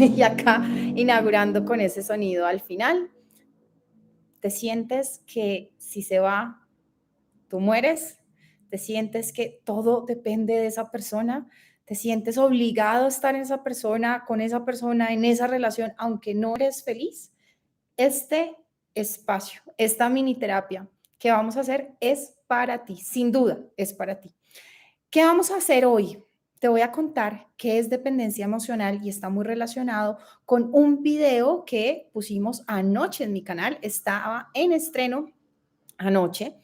Y acá inaugurando con ese sonido al final. ¿Te sientes que si se va, tú mueres? ¿Te sientes que todo depende de esa persona? ¿Te sientes obligado a estar en esa persona, con esa persona, en esa relación, aunque no eres feliz? Este espacio, esta mini terapia que vamos a hacer es para ti, sin duda es para ti. ¿Qué vamos a hacer hoy? Te voy a contar qué es dependencia emocional y está muy relacionado con un video que pusimos anoche en mi canal. Estaba en estreno anoche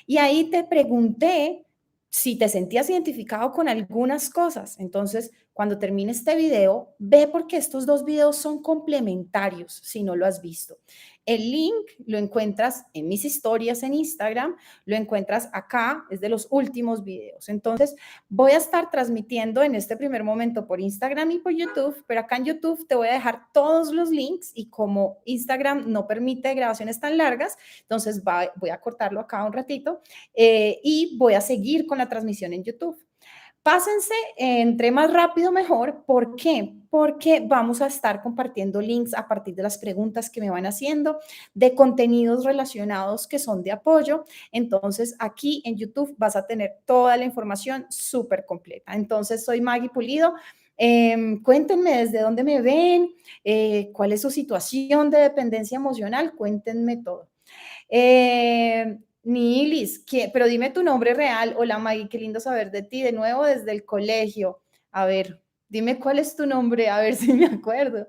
y ahí te pregunté si te sentías identificado con algunas cosas. Entonces, cuando termine este video, ve porque estos dos videos son complementarios si no lo has visto. El link lo encuentras en mis historias en Instagram, lo encuentras acá, es de los últimos videos. Entonces, voy a estar transmitiendo en este primer momento por Instagram y por YouTube, pero acá en YouTube te voy a dejar todos los links y como Instagram no permite grabaciones tan largas, entonces voy a cortarlo acá un ratito y voy a seguir con la transmisión en YouTube. Pásense, entre más rápido mejor. ¿Por qué? Porque vamos a estar compartiendo links a partir de las preguntas que me van haciendo, de contenidos relacionados que son de apoyo. Entonces, aquí en YouTube vas a tener toda la información súper completa. Entonces, soy Maggie Pulido. Cuéntenme desde dónde me ven, cuál es su situación de dependencia emocional, cuéntenme todo. Nilis, pero dime tu nombre real. Hola Maggie, qué lindo saber de ti de nuevo desde el colegio. A ver, dime cuál es tu nombre, a ver si me acuerdo.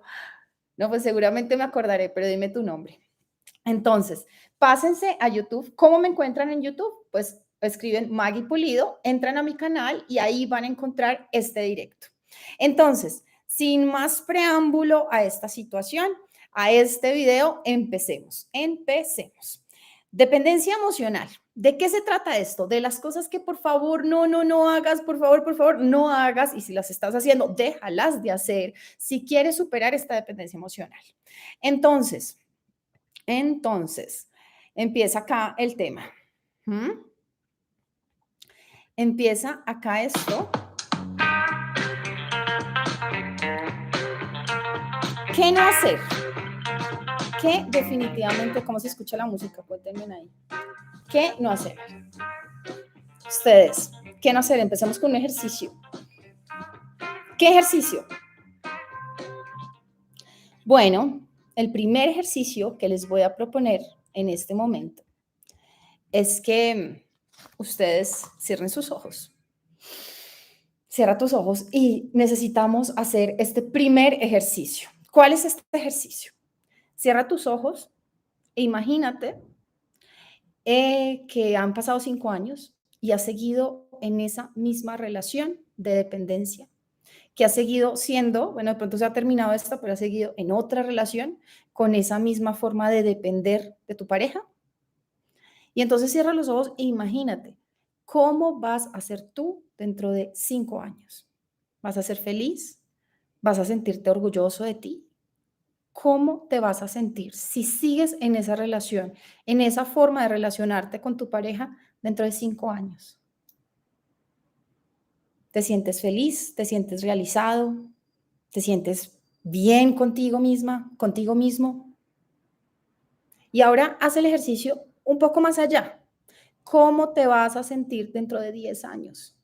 No, pues seguramente me acordaré, pero dime tu nombre. Entonces, pásense a YouTube. ¿Cómo me encuentran en YouTube? Pues escriben Maggie Pulido, entran a mi canal y ahí van a encontrar este directo. Entonces, sin más preámbulo a esta situación, a este video, empecemos. Empecemos. Dependencia emocional. ¿De qué se trata esto? De las cosas que por favor no hagas, por favor, no hagas. Y si las estás haciendo, déjalas de hacer si quieres superar esta dependencia emocional. Entonces, empieza acá el tema. Empieza acá esto. ¿Qué no hacer? ¿Qué definitivamente, cómo se escucha la música? Cuéntenme ahí. ¿Qué no hacer? Ustedes, ¿qué no hacer? Empecemos con un ejercicio. ¿Qué ejercicio? Bueno, el primer ejercicio que les voy a proponer en este momento es que ustedes cierren sus ojos. Cierra tus ojos y necesitamos hacer este primer ejercicio. ¿Cuál es este ejercicio? Cierra tus ojos e imagínate que han pasado 5 años y has seguido en esa misma relación de dependencia, que has seguido siendo, bueno, de pronto se ha terminado esta, pero has seguido en otra relación con esa misma forma de depender de tu pareja. Y entonces cierra los ojos e imagínate cómo vas a ser tú dentro de 5 años. ¿Vas a ser feliz? ¿Vas a sentirte orgulloso de ti? ¿Cómo te vas a sentir si sigues en esa relación, en esa forma de relacionarte con tu pareja dentro de 5 años? ¿Te sientes feliz? ¿Te sientes realizado? ¿Te sientes bien contigo misma, contigo mismo? Y ahora haz el ejercicio un poco más allá. ¿Cómo te vas a sentir dentro de 10 años?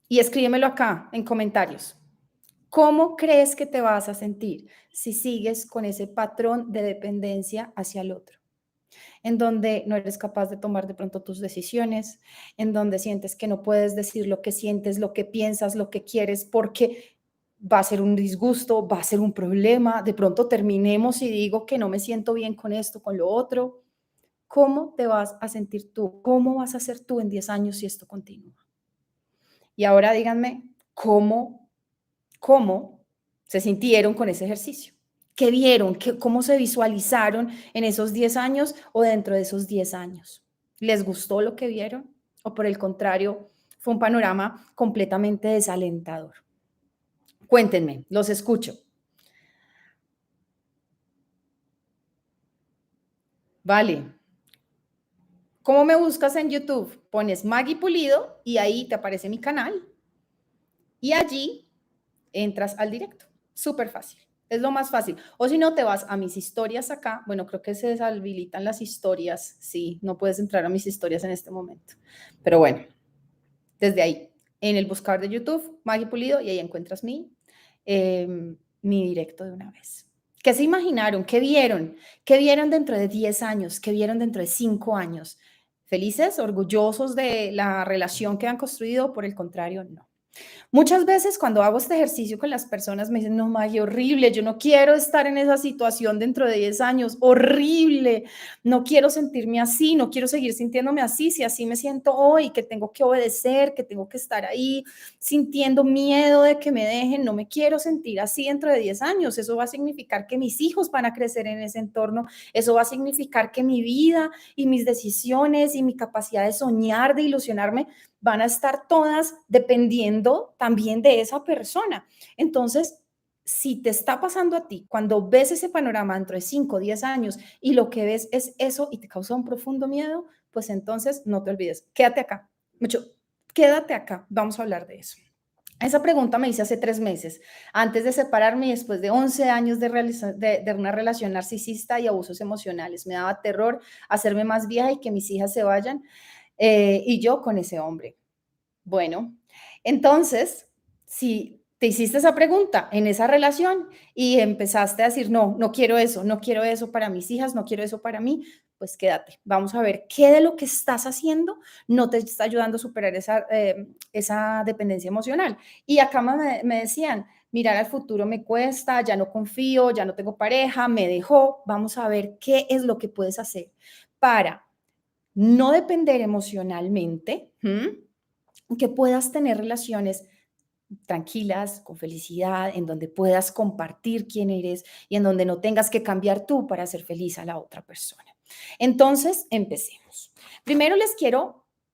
Y escríbemelo acá en comentarios. ¿Cómo crees que te vas a sentir si sigues con ese patrón de dependencia hacia el otro? En donde no eres capaz de tomar de pronto tus decisiones, en donde sientes que no puedes decir lo que sientes, lo que piensas, lo que quieres, porque va a ser un disgusto, va a ser un problema, de pronto terminemos y digo que no me siento bien con esto, con lo otro. ¿Cómo te vas a sentir tú? ¿Cómo vas a ser tú en 10 años si esto continúa? Y ahora díganme, ¿cómo se sintieron con ese ejercicio? ¿Qué vieron? ¿Cómo se visualizaron en esos 10 años o dentro de esos 10 años? ¿Les gustó lo que vieron? ¿O por el contrario, fue un panorama completamente desalentador? Cuéntenme, los escucho. Vale. ¿Cómo me buscas en YouTube? Pones Maggie Pulido y ahí te aparece mi canal y allí entras al directo. súper fácil. Es lo más fácil. O si no, te vas a mis historias acá. Bueno, creo que se deshabilitan las historias. Sí, no puedes entrar a mis historias en este momento. Pero bueno, desde ahí, en el buscador de YouTube, Maggie Pulido, y ahí encuentras mi directo de una vez. ¿Qué se imaginaron? ¿Qué vieron? ¿Qué vieron dentro de 10 años? ¿Qué vieron dentro de 5 años? ¿Felices, orgullosos de la relación que han construido? Por el contrario, no. Muchas veces cuando hago este ejercicio con las personas me dicen, no, Maggie, horrible, yo no quiero estar en esa situación dentro de 10 años, horrible, no quiero sentirme así, no quiero seguir sintiéndome así, si así me siento hoy, que tengo que obedecer, que tengo que estar ahí sintiendo miedo de que me dejen, no me quiero sentir así dentro de 10 años, eso va a significar que mis hijos van a crecer en ese entorno, eso va a significar que mi vida y mis decisiones y mi capacidad de soñar, de ilusionarme, van a estar todas dependiendo también de esa persona. Entonces, si te está pasando a ti, cuando ves ese panorama dentro de 5 o 10 años y lo que ves es eso y te causa un profundo miedo, pues entonces no te olvides, quédate acá, mucho, quédate acá, vamos a hablar de eso. Esa pregunta me hice hace 3 meses, antes de separarme y después de 11 años de una relación narcisista y abusos emocionales. Me daba terror hacerme más vieja y que mis hijas se vayan y yo con ese hombre. Bueno, entonces, si te hiciste esa pregunta en esa relación y empezaste a decir, no, no quiero eso, no quiero eso para mis hijas, no quiero eso para mí, pues quédate. Vamos a ver qué de lo que estás haciendo no te está ayudando a superar esa dependencia emocional. Y acá me decían, mirar al futuro me cuesta, ya no confío, ya no tengo pareja, me dejó. Vamos a ver qué es lo que puedes hacer para no depender emocionalmente, que puedas tener relaciones tranquilas, con felicidad, en donde puedas compartir quién eres y en donde no tengas que cambiar tú para hacer feliz a la otra persona. Entonces, empecemos. Primero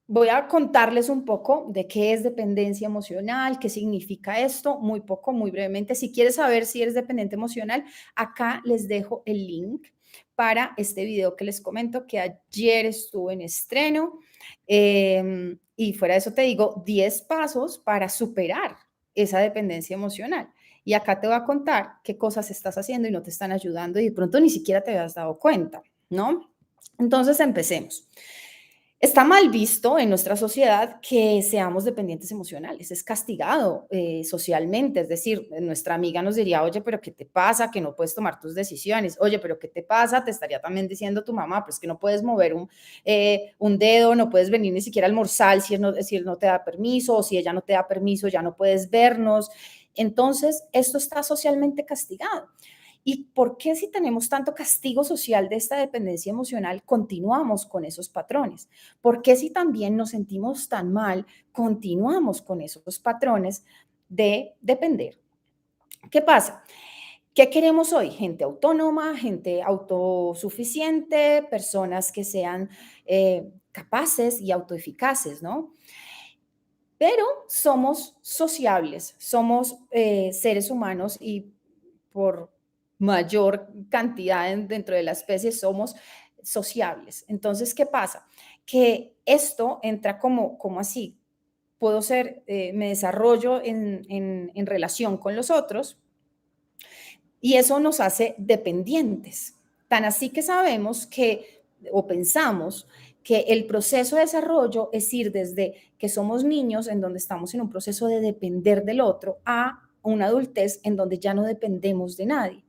voy a contarles un poco de qué es dependencia emocional, qué significa esto, muy poco, muy brevemente. Si quieres saber si eres dependiente emocional, acá les dejo el link para este video que les comento que ayer estuvo en estreno. Y fuera de eso te digo 10 pasos para superar esa dependencia emocional. Y acá te voy a contar qué cosas estás haciendo y no te están ayudando y de pronto ni siquiera te habías dado cuenta, ¿no? Entonces empecemos. Está mal visto en nuestra sociedad que seamos dependientes emocionales, es castigado socialmente, es decir, nuestra amiga nos diría, oye, pero ¿qué te pasa? Que no puedes tomar tus decisiones, oye, pero ¿qué te pasa? Te estaría también diciendo tu mamá, pues que no puedes mover un dedo, no puedes venir ni siquiera a almorzar si él no te da permiso, o si ella no te da permiso, ya no puedes vernos. Entonces, esto está socialmente castigado. ¿Y por qué si tenemos tanto castigo social de esta dependencia emocional, continuamos con esos patrones? ¿Por qué si también nos sentimos tan mal, continuamos con esos patrones de depender? ¿Qué pasa? ¿Qué queremos hoy? Gente autónoma, gente autosuficiente, personas que sean capaces y autoeficaces, ¿no? Pero somos sociables, somos seres humanos y por mayor cantidad dentro de la especie somos sociables. Entonces, ¿qué pasa? Que esto entra como así. Puedo ser, me desarrollo en relación con los otros y eso nos hace dependientes. Tan así que sabemos que, o pensamos, que el proceso de desarrollo es ir desde que somos niños, en donde estamos en un proceso de depender del otro, a una adultez en donde ya no dependemos de nadie.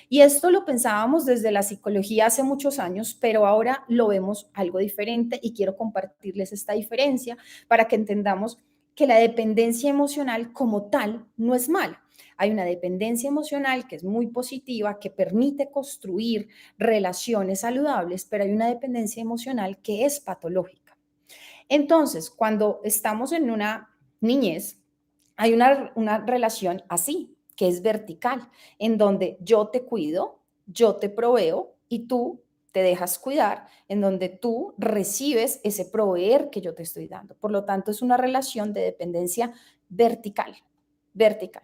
Y esto lo pensábamos desde la psicología hace muchos años, pero ahora lo vemos algo diferente y quiero compartirles esta diferencia para que entendamos que la dependencia emocional como tal no es mala. Hay una dependencia emocional que es muy positiva, que permite construir relaciones saludables, pero hay una dependencia emocional que es patológica. Entonces, cuando estamos en una niñez, hay una relación así, que es vertical, en donde yo te cuido, yo te proveo y tú te dejas cuidar, en donde tú recibes ese proveer que yo te estoy dando. Por lo tanto, es una relación de dependencia vertical, vertical.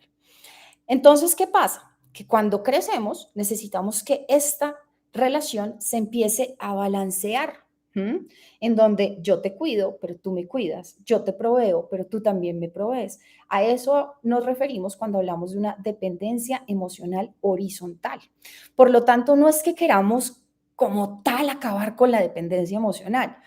Entonces, ¿qué pasa? Que cuando crecemos necesitamos que esta relación se empiece a balancear. ¿Mm? En donde yo te cuido, pero tú me cuidas, yo te proveo, pero tú también me provees. A eso nos referimos cuando hablamos de una dependencia emocional horizontal. Por lo tanto, no es que queramos como tal acabar con la dependencia emocional.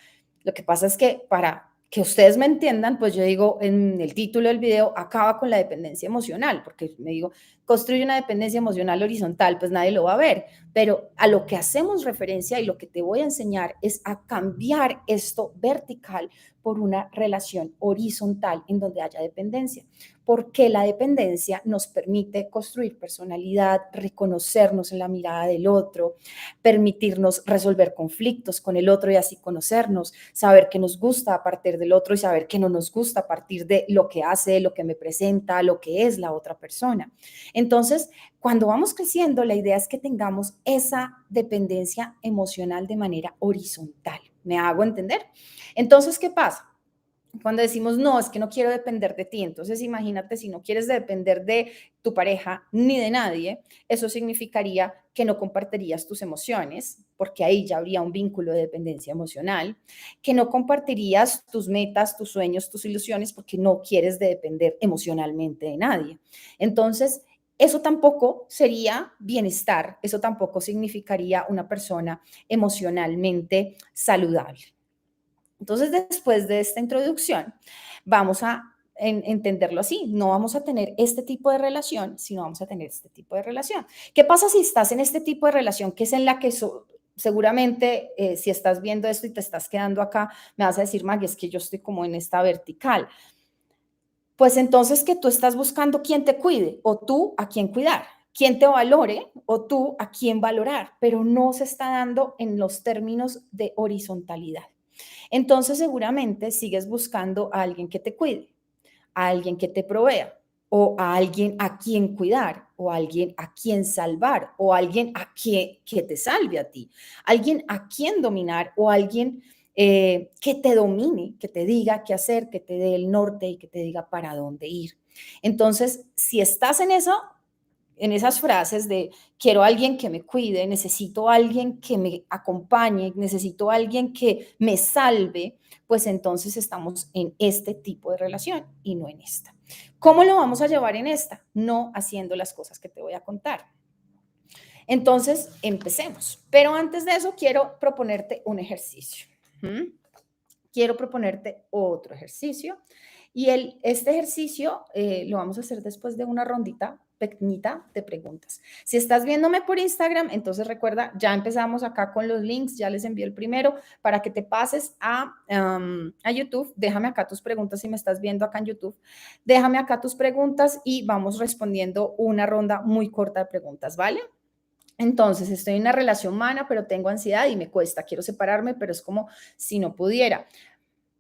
Lo que pasa es que para que ustedes me entiendan, pues yo digo en el título del video, acaba con la dependencia emocional, porque me digo, construye una dependencia emocional horizontal, pues nadie lo va a ver, pero a lo que hacemos referencia y lo que te voy a enseñar es a cambiar esto vertical por una relación horizontal en donde haya dependencia, porque la dependencia nos permite construir personalidad, reconocernos en la mirada del otro, permitirnos resolver conflictos con el otro y así conocernos, saber qué nos gusta a partir del otro y saber qué no nos gusta a partir de lo que hace, lo que me presenta, lo que es la otra persona. Entonces, cuando vamos creciendo, la idea es que tengamos esa dependencia emocional de manera horizontal. ¿Me hago entender? Entonces, ¿qué pasa? Cuando decimos, no, es que no quiero depender de ti, entonces imagínate si no quieres depender de tu pareja ni de nadie, eso significaría que no compartirías tus emociones, porque ahí ya habría un vínculo de dependencia emocional, que no compartirías tus metas, tus sueños, tus ilusiones, porque no quieres de depender emocionalmente de nadie. Entonces, eso tampoco sería bienestar, eso tampoco significaría una persona emocionalmente saludable. Entonces, después de esta introducción, vamos a entenderlo así. No vamos a tener este tipo de relación, sino vamos a tener este tipo de relación. ¿Qué pasa si estás en este tipo de relación que es en la que seguramente si estás viendo esto y te estás quedando acá, me vas a decir, Maggie, es que yo estoy como en esta vertical. Pues entonces que tú estás buscando quién te cuide o tú a quién cuidar, quién te valore o tú a quién valorar, pero no se está dando en los términos de horizontalidad. Entonces seguramente sigues buscando a alguien que te cuide, a alguien que te provea, o a alguien a quien cuidar, o a alguien a quien salvar, o a alguien a quien que te salve a ti, alguien a quien dominar, o alguien que te domine, que te diga qué hacer, que te dé el norte y que te diga para dónde ir. Entonces, si estás en eso, en esas frases de quiero a alguien que me cuide, necesito a alguien que me acompañe, necesito a alguien que me salve, pues entonces estamos en este tipo de relación y no en esta. ¿Cómo lo vamos a llevar en esta? No haciendo las cosas que te voy a contar. Entonces, empecemos. Pero antes de eso, quiero proponerte un ejercicio. ¿Mm? Quiero proponerte otro ejercicio. Y este ejercicio lo vamos a hacer después de una rondita pequeñita de preguntas. Si estás viéndome por Instagram, entonces recuerda, ya empezamos acá con los links, ya les envié el primero para que te pases a YouTube. Déjame acá tus preguntas si me estás viendo acá en YouTube. Déjame acá tus preguntas y vamos respondiendo una ronda muy corta de preguntas, ¿vale? Entonces, estoy en una relación humana, pero tengo ansiedad y me cuesta, quiero separarme, pero es como si no pudiera.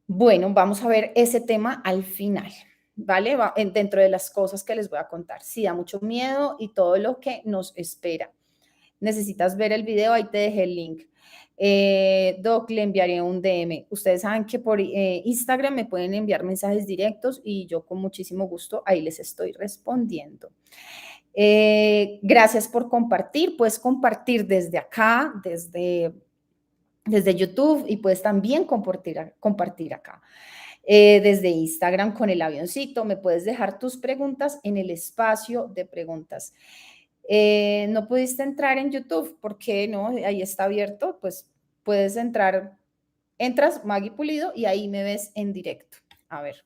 Bueno, vamos a ver ese tema al final, ¿vale? Dentro de las cosas que les voy a contar. Sí, da mucho miedo y todo lo que nos espera. Necesitas ver el video, ahí te dejé el link. Doc, le enviaré un DM. Ustedes saben que por Instagram me pueden enviar mensajes directos y yo con muchísimo gusto ahí les estoy respondiendo. Gracias por compartir. Puedes compartir desde acá, desde YouTube y puedes también compartir acá. Desde Instagram con el avioncito, me puedes dejar tus preguntas en el espacio de preguntas. No pudiste entrar en YouTube, ¿por qué no? Ahí está abierto, pues puedes entrar, entras Maggie Pulido y ahí me ves en directo. A ver.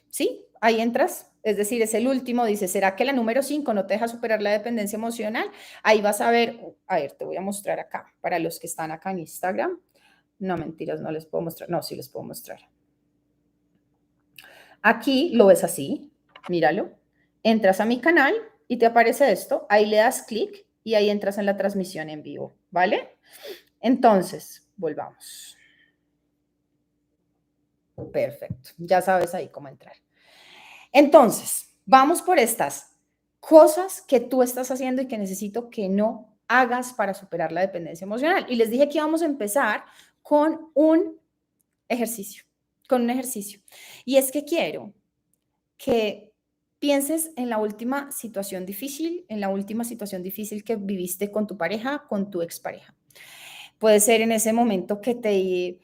Sí, ahí entras. Es decir, es el último, dice, ¿será que la número 5 no te deja superar la dependencia emocional? Ahí vas a ver, te voy a mostrar acá, para los que están acá en Instagram. No, mentiras, no les puedo mostrar. No, sí les puedo mostrar. Aquí lo ves así, míralo. Entras a mi canal y te aparece esto. Ahí le das clic y ahí entras en la transmisión en vivo, ¿vale? Entonces, volvamos. Perfecto, ya sabes ahí cómo entrar. Entonces, vamos por estas cosas que tú estás haciendo y que necesito que no hagas para superar la dependencia emocional. Y les dije que íbamos a empezar con un ejercicio, con un ejercicio. Y es que quiero que pienses en la última situación difícil, que viviste con tu pareja, con tu expareja. Puede ser en ese momento que te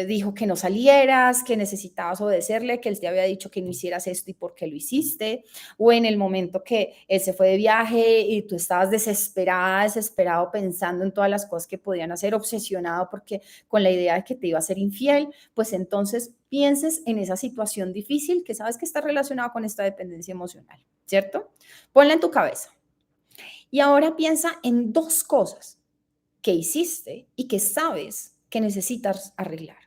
dijo que no salieras, que necesitabas obedecerle, que él te había dicho que no hicieras esto y por qué lo hiciste, o en el momento que él se fue de viaje y tú estabas desesperada, desesperado pensando en todas las cosas que podían hacer, obsesionado porque con la idea de que te iba a ser infiel, pues entonces pienses en esa situación difícil que sabes que está relacionada con esta dependencia emocional, ¿cierto? Ponla en tu cabeza. Y ahora piensa en dos cosas que hiciste y que sabes que necesitas arreglar.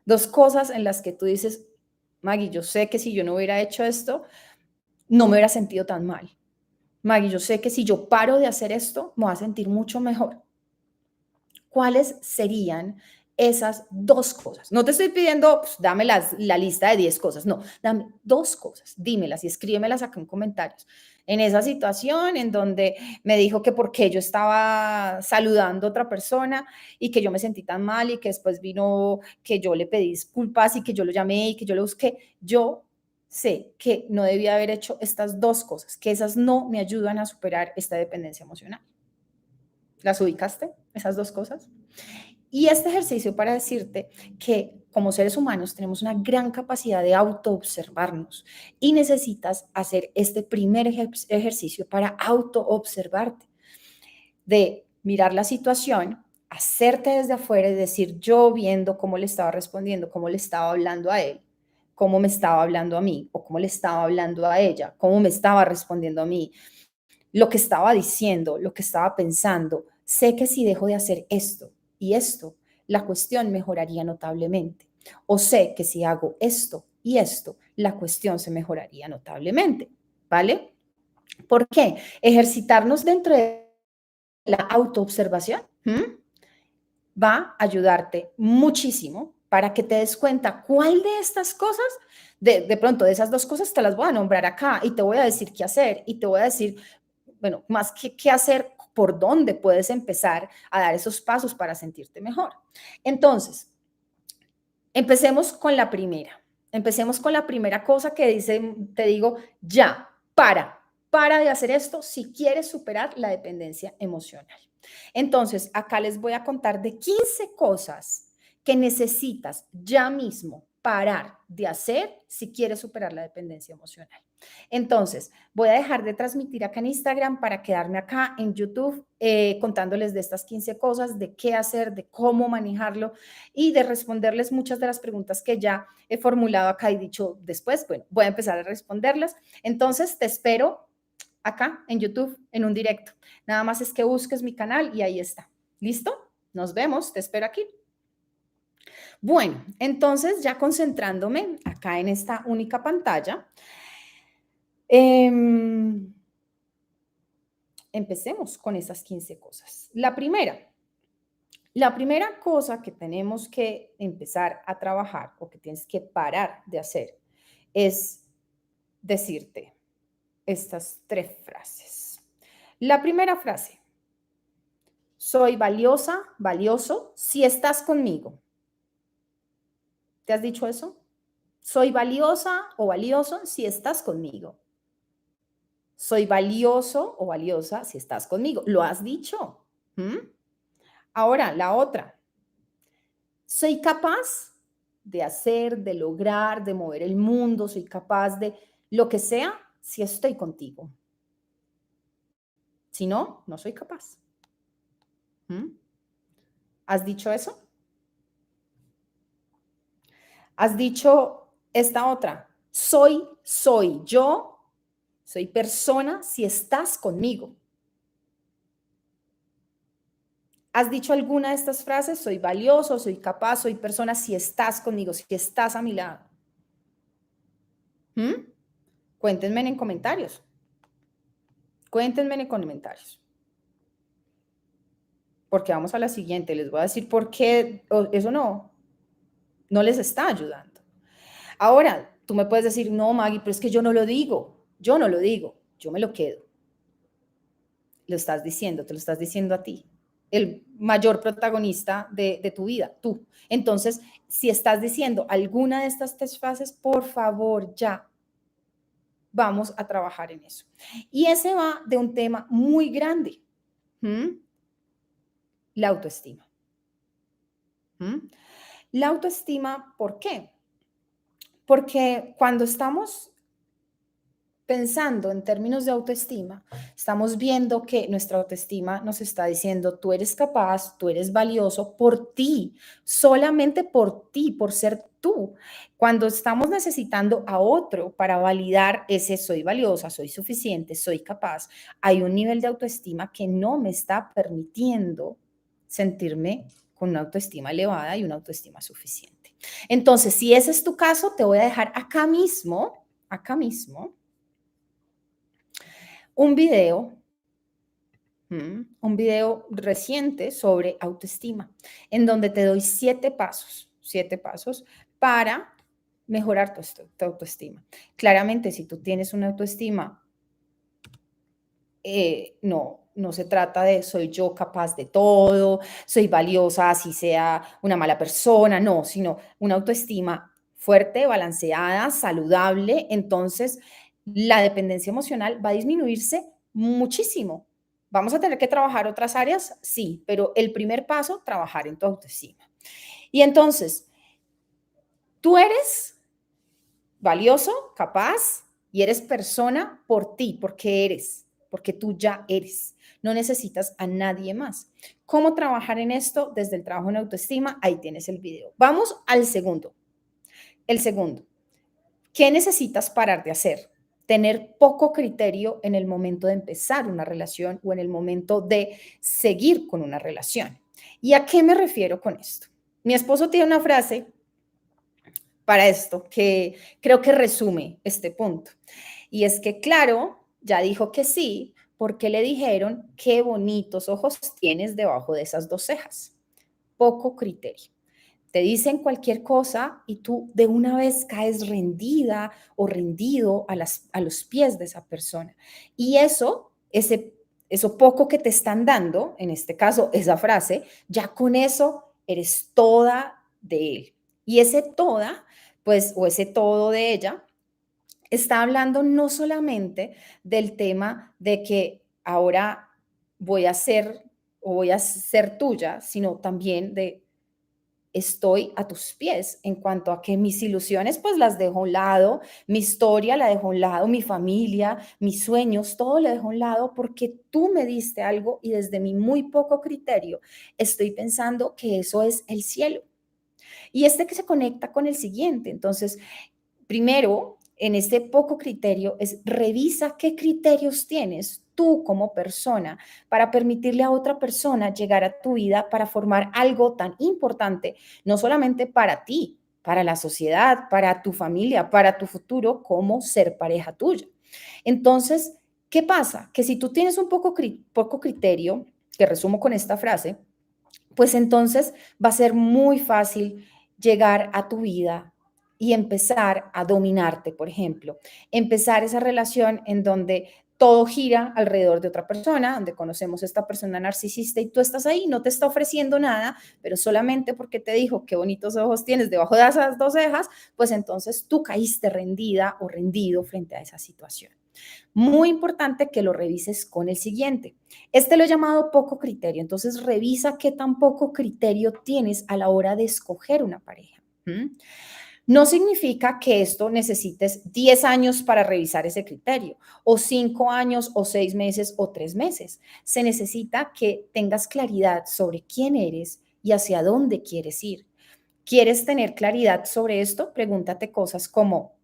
Dos cosas en las que tú dices, Maggie, yo sé que si yo no hubiera hecho esto, no me hubiera sentido tan mal. Maggie, yo sé que si yo paro de hacer esto, me voy a sentir mucho mejor. ¿Cuáles serían esas dos cosas? No te estoy pidiendo, pues, dame la lista de 10 cosas, no, dame dos cosas, dímelas y escríbemelas acá en comentarios. En esa situación en donde me dijo que porque yo estaba saludando a otra persona y que yo me sentí tan mal y que después vino que yo le pedí disculpas y que yo lo llamé y que yo lo busqué, yo sé que no debía haber hecho estas dos cosas, que esas no me ayudan a superar esta dependencia emocional. ¿Las ubicaste? Esas dos cosas. Y este ejercicio para decirte que como seres humanos tenemos una gran capacidad de autoobservarnos y necesitas hacer este primer ejercicio para autoobservarte, de mirar la situación, hacerte desde afuera y decir yo viendo cómo le estaba respondiendo, cómo le estaba hablando a él, cómo me estaba hablando a mí o cómo le estaba hablando a ella, cómo me estaba respondiendo a mí, lo que estaba diciendo, lo que estaba pensando. Sé que si dejo de hacer esto y esto, la cuestión mejoraría notablemente. O sé que si hago esto y esto, la cuestión se mejoraría notablemente. ¿Vale? ¿Por qué? Ejercitarnos dentro de la autoobservación va a ayudarte muchísimo para que te des cuenta cuál de estas cosas, de pronto de esas dos cosas te las voy a nombrar acá y te voy a decir qué hacer y te voy a decir, bueno, más que qué hacer, por dónde puedes empezar a dar esos pasos para sentirte mejor. Entonces, empecemos con la primera. Empecemos con la primera cosa que dice, te digo, ya, para de hacer esto si quieres superar la dependencia emocional. Entonces, acá les voy a contar de 15 cosas que necesitas ya mismo parar de hacer si quieres superar la dependencia emocional. Entonces, voy a dejar de transmitir acá en Instagram para quedarme acá en YouTube contándoles de estas 15 cosas, de qué hacer, de cómo manejarlo y de responderles muchas de las preguntas que ya he formulado acá y dicho después. Bueno, voy a empezar a responderlas. Entonces, te espero acá en YouTube en un directo. Nada más es que busques mi canal y ahí está. ¿Listo? Nos vemos. Te espero aquí. Bueno, entonces ya concentrándome acá en esta única pantalla, empecemos con esas 15 cosas. La primera cosa que tenemos que empezar a trabajar o que tienes que parar de hacer es decirte estas 3 frases. La primera frase: soy valiosa, valioso si estás conmigo. ¿Te has dicho eso? Soy valiosa o valioso si estás conmigo. Soy valioso o valiosa si estás conmigo. ¿Lo has dicho? Ahora, la otra. Soy capaz de hacer, de lograr, de mover el mundo. Soy capaz de lo que sea si estoy contigo. Si no, no soy capaz. ¿Has dicho eso? Has dicho esta otra. Soy yo, soy persona si estás conmigo. ¿Has dicho alguna de estas frases? Soy valioso, soy capaz, soy persona si estás conmigo, si estás a mi lado. Cuéntenme en comentarios. Cuéntenme en comentarios. Porque vamos a la siguiente. Les voy a decir por qué eso no les está ayudando. Ahora, tú me puedes decir, no, Maggie, pero es que yo no lo digo. Yo no lo digo. Yo me lo quedo. Lo estás diciendo, te lo estás diciendo a ti, el mayor protagonista de tu vida, tú. Entonces, si estás diciendo alguna de estas 3 frases, por favor, ya, vamos a trabajar en eso. Y ese va de un tema muy grande, ¿m? La autoestima. ¿M? La autoestima, ¿por qué? Porque cuando estamos pensando en términos de autoestima, estamos viendo que nuestra autoestima nos está diciendo, tú eres capaz, tú eres valioso por ti, solamente por ti, por ser tú. Cuando estamos necesitando a otro para validar ese soy valiosa, soy suficiente, soy capaz, hay un nivel de autoestima que no me está permitiendo sentirme con una autoestima elevada y una autoestima suficiente. Entonces, si ese es tu caso, te voy a dejar acá mismo, un video, un video reciente sobre autoestima, en donde te doy 7 pasos para mejorar tu autoestima. Claramente, si tú tienes una autoestima, no se trata de soy yo capaz de todo, soy valiosa, así sea una mala persona, no, sino una autoestima fuerte, balanceada, saludable. Entonces, la dependencia emocional va a disminuirse muchísimo. ¿Vamos a tener que trabajar otras áreas? Sí, pero el primer paso, trabajar en tu autoestima. Y entonces, tú eres valioso, capaz y eres persona por ti, porque tú ya eres. No necesitas a nadie más. ¿Cómo trabajar en esto? Desde el trabajo en autoestima, ahí tienes el video. Vamos al segundo. El segundo, ¿qué necesitas parar de hacer? Tener poco criterio en el momento de empezar una relación o en el momento de seguir con una relación. ¿Y a qué me refiero con esto? Mi esposo tiene una frase para esto que creo que resume este punto. Y es que, claro, ya dijo que sí, porque le dijeron qué bonitos ojos tienes debajo de esas 2 cejas. Poco criterio. Te dicen cualquier cosa y tú de una vez caes rendida o rendido a los pies de esa persona. Y eso poco que te están dando, en este caso esa frase, ya con eso eres toda de él. Y ese toda, pues, o ese todo de ella, está hablando no solamente del tema de que ahora voy a ser o voy a ser tuya, sino también de estoy a tus pies en cuanto a que mis ilusiones pues las dejo a un lado, mi historia la dejo a un lado, mi familia, mis sueños, todo lo dejo a un lado porque tú me diste algo y desde mi muy poco criterio estoy pensando que eso es el cielo. Y que se conecta con el siguiente. Entonces, primero, en este poco criterio, es revisa qué criterios tienes tú como persona para permitirle a otra persona llegar a tu vida para formar algo tan importante, no solamente para ti, para la sociedad, para tu familia, para tu futuro, como ser pareja tuya. Entonces, ¿qué pasa? Que si tú tienes un poco criterio, que resumo con esta frase, pues entonces va a ser muy fácil llegar a tu vida y empezar a dominarte, por ejemplo. Empezar esa relación en donde todo gira alrededor de otra persona, donde conocemos a esta persona narcisista y tú estás ahí, no te está ofreciendo nada, pero solamente porque te dijo qué bonitos ojos tienes debajo de esas 2 cejas, pues entonces tú caíste rendida o rendido frente a esa situación. Muy importante que lo revises con el siguiente. Lo he llamado poco criterio. Entonces, revisa qué tan poco criterio tienes a la hora de escoger una pareja. No significa que esto necesites 10 años para revisar ese criterio, o 5 años, o 6 meses, o 3 meses. Se necesita que tengas claridad sobre quién eres y hacia dónde quieres ir. ¿Quieres tener claridad sobre esto? Pregúntate cosas como,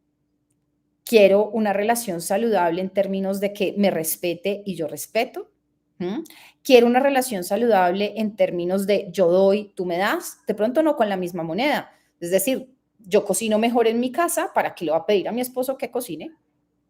quiero una relación saludable en términos de que me respete y yo respeto. Quiero una relación saludable en términos de yo doy, tú me das, de pronto no con la misma moneda. Es decir, yo cocino mejor en mi casa, ¿para qué le voy a pedir a mi esposo que cocine?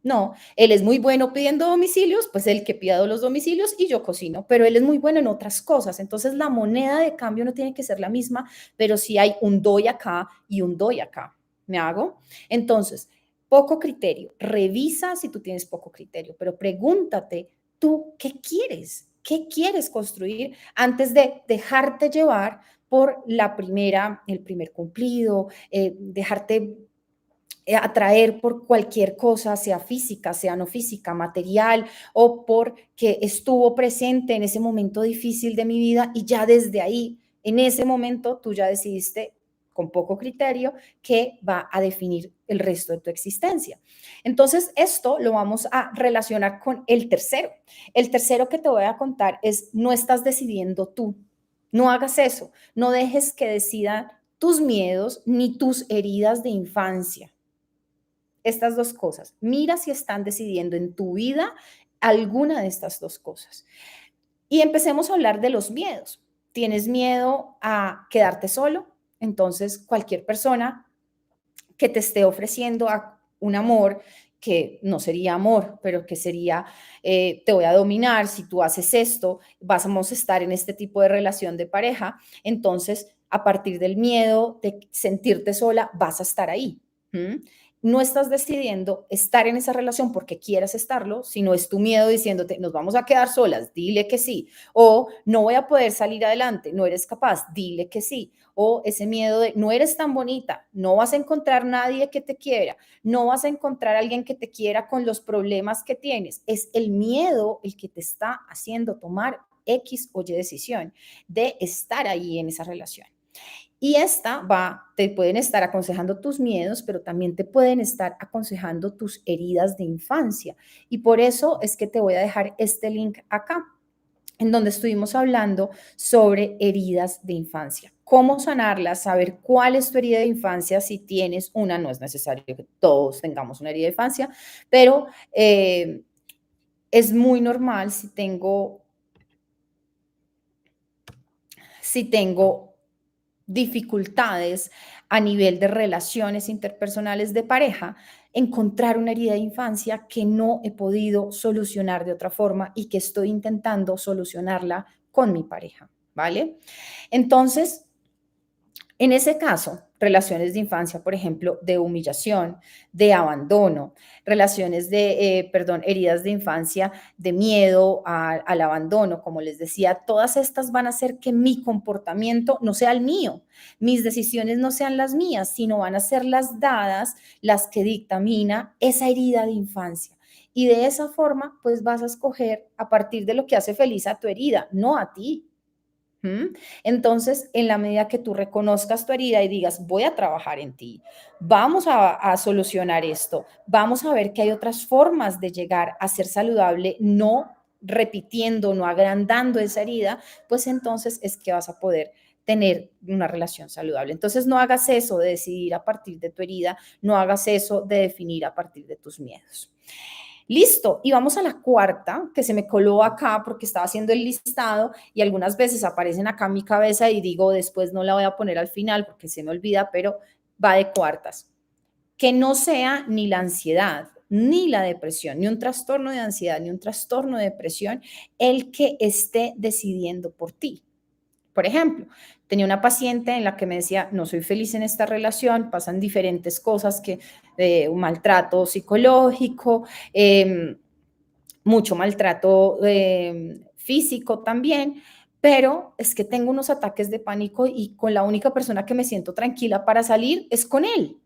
No, él es muy bueno pidiendo domicilios, pues el que pida los domicilios y yo cocino, pero él es muy bueno en otras cosas. Entonces la moneda de cambio no tiene que ser la misma, pero sí hay un doy acá y un doy acá. ¿Me hago? Entonces, poco criterio. Revisa si tú tienes poco criterio, pero pregúntate tú qué quieres. ¿Qué quieres construir antes de dejarte llevar por el primer cumplido, dejarte atraer por cualquier cosa, sea física, sea no física, material, o porque estuvo presente en ese momento difícil de mi vida y ya desde ahí, en ese momento, tú ya decidiste con poco criterio que va a definir el resto de tu existencia. Entonces, esto lo vamos a relacionar con el tercero. El tercero que te voy a contar es: no estás decidiendo tú. No hagas eso. No dejes que decidan tus miedos ni tus heridas de infancia. Estas dos cosas. Mira si están decidiendo en tu vida alguna de estas dos cosas. Y empecemos a hablar de los miedos. ¿Tienes miedo a quedarte solo? Entonces, cualquier persona que te esté ofreciendo un amor que no sería amor, pero que sería, te voy a dominar, si tú haces esto, vamos a estar en este tipo de relación de pareja, entonces a partir del miedo de sentirte sola, vas a estar ahí. ¿Mm? No estás decidiendo estar en esa relación porque quieras estarlo, sino es tu miedo diciéndote, nos vamos a quedar solas, dile que sí, o no voy a poder salir adelante, no eres capaz, dile que sí, o ese miedo de no eres tan bonita, no vas a encontrar nadie que te quiera, no vas a encontrar a alguien que te quiera con los problemas que tienes. Es el miedo el que te está haciendo tomar X o Y decisión de estar ahí en esa relación. Y te pueden estar aconsejando tus miedos, pero también te pueden estar aconsejando tus heridas de infancia. Y por eso es que te voy a dejar este link acá, en donde estuvimos hablando sobre heridas de infancia. Cómo sanarlas, saber cuál es tu herida de infancia, si tienes una, no es necesario que todos tengamos una herida de infancia, pero es muy normal si tengo dificultades a nivel de relaciones interpersonales de pareja, encontrar una herida de infancia que no he podido solucionar de otra forma y que estoy intentando solucionarla con mi pareja, ¿vale? Entonces, en ese caso, relaciones de infancia, por ejemplo, de humillación, de abandono, heridas de infancia, de miedo al abandono, como les decía, todas estas van a hacer que mi comportamiento no sea el mío, mis decisiones no sean las mías, sino van a ser las dadas, las que dictamina esa herida de infancia. Y de esa forma, pues vas a escoger a partir de lo que hace feliz a tu herida, no a ti. ¿Mm? Entonces, en la medida que tú reconozcas tu herida y digas, voy a trabajar en ti, vamos a solucionar esto, vamos a ver que hay otras formas de llegar a ser saludable, no repitiendo, no agrandando esa herida, pues entonces es que vas a poder tener una relación saludable. Entonces, no hagas eso de decidir a partir de tu herida, no hagas eso de definir a partir de tus miedos. Listo, y vamos a la cuarta, que se me coló acá porque estaba haciendo el listado y algunas veces aparecen acá en mi cabeza y digo, después no la voy a poner al final porque se me olvida, pero va de cuartas. Que no sea ni la ansiedad, ni la depresión, ni un trastorno de ansiedad, ni un trastorno de depresión, el que esté decidiendo por ti. Por ejemplo, tenía una paciente en la que me decía, no soy feliz en esta relación, pasan diferentes cosas, que un maltrato psicológico, mucho maltrato físico también, pero es que tengo unos ataques de pánico y con la única persona que me siento tranquila para salir es con él.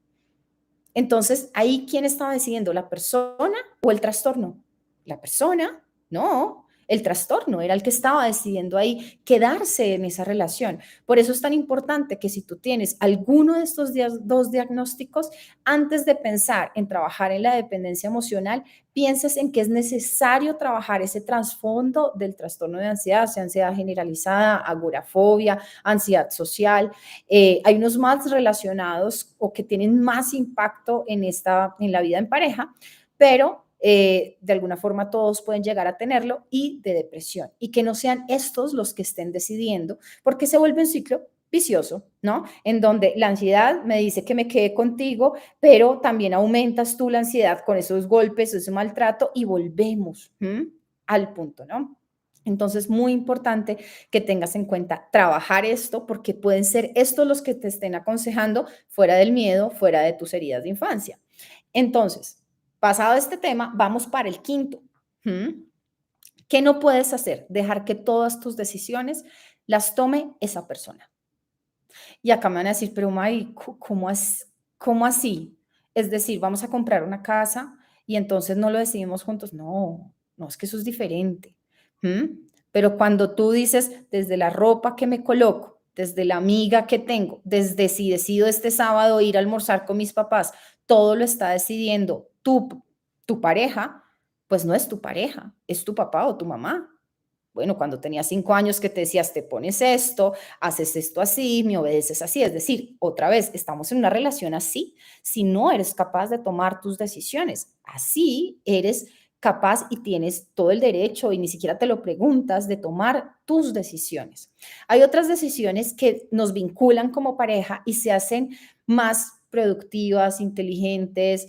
Entonces, ahí, ¿quién estaba decidiendo? ¿La persona o el trastorno? La persona, no. El trastorno era el que estaba decidiendo ahí quedarse en esa relación. Por eso es tan importante que si tú tienes alguno de estos dos diagnósticos, antes de pensar en trabajar en la dependencia emocional, pienses en que es necesario trabajar ese trasfondo del trastorno de ansiedad, sea ansiedad generalizada, agorafobia, ansiedad social. Hay unos más relacionados o que tienen más impacto en la vida en pareja, pero de alguna forma todos pueden llegar a tenerlo, y de depresión, y que no sean estos los que estén decidiendo, porque se vuelve un ciclo vicioso, ¿no? En donde la ansiedad me dice que me quede contigo, pero también aumentas tú la ansiedad con esos golpes, ese maltrato, y volvemos al punto, ¿no? Entonces, muy importante que tengas en cuenta trabajar esto, porque pueden ser estos los que te estén aconsejando fuera del miedo, fuera de tus heridas de infancia. Entonces, pasado este tema, vamos para el quinto. ¿Mm? ¿Qué no puedes hacer? Dejar que todas tus decisiones las tome esa persona. Y acá me van a decir, pero Mari, ¿cómo así? Es decir, vamos a comprar una casa y entonces no lo decidimos juntos. No, no, es que eso es diferente. ¿Mm? Pero cuando tú dices, desde la ropa que me coloco, desde la amiga que tengo, desde si decido este sábado ir a almorzar con mis papás, todo lo está decidiendo tu pareja, pues no es tu pareja, es tu papá o tu mamá. Bueno, cuando tenía 5 años que te decías, te pones esto, haces esto así, me obedeces así. Es decir, otra vez, estamos en una relación así. Si no eres capaz de tomar tus decisiones, así eres capaz y tienes todo el derecho y ni siquiera te lo preguntas de tomar tus decisiones. Hay otras decisiones que nos vinculan como pareja y se hacen más productivas, inteligentes,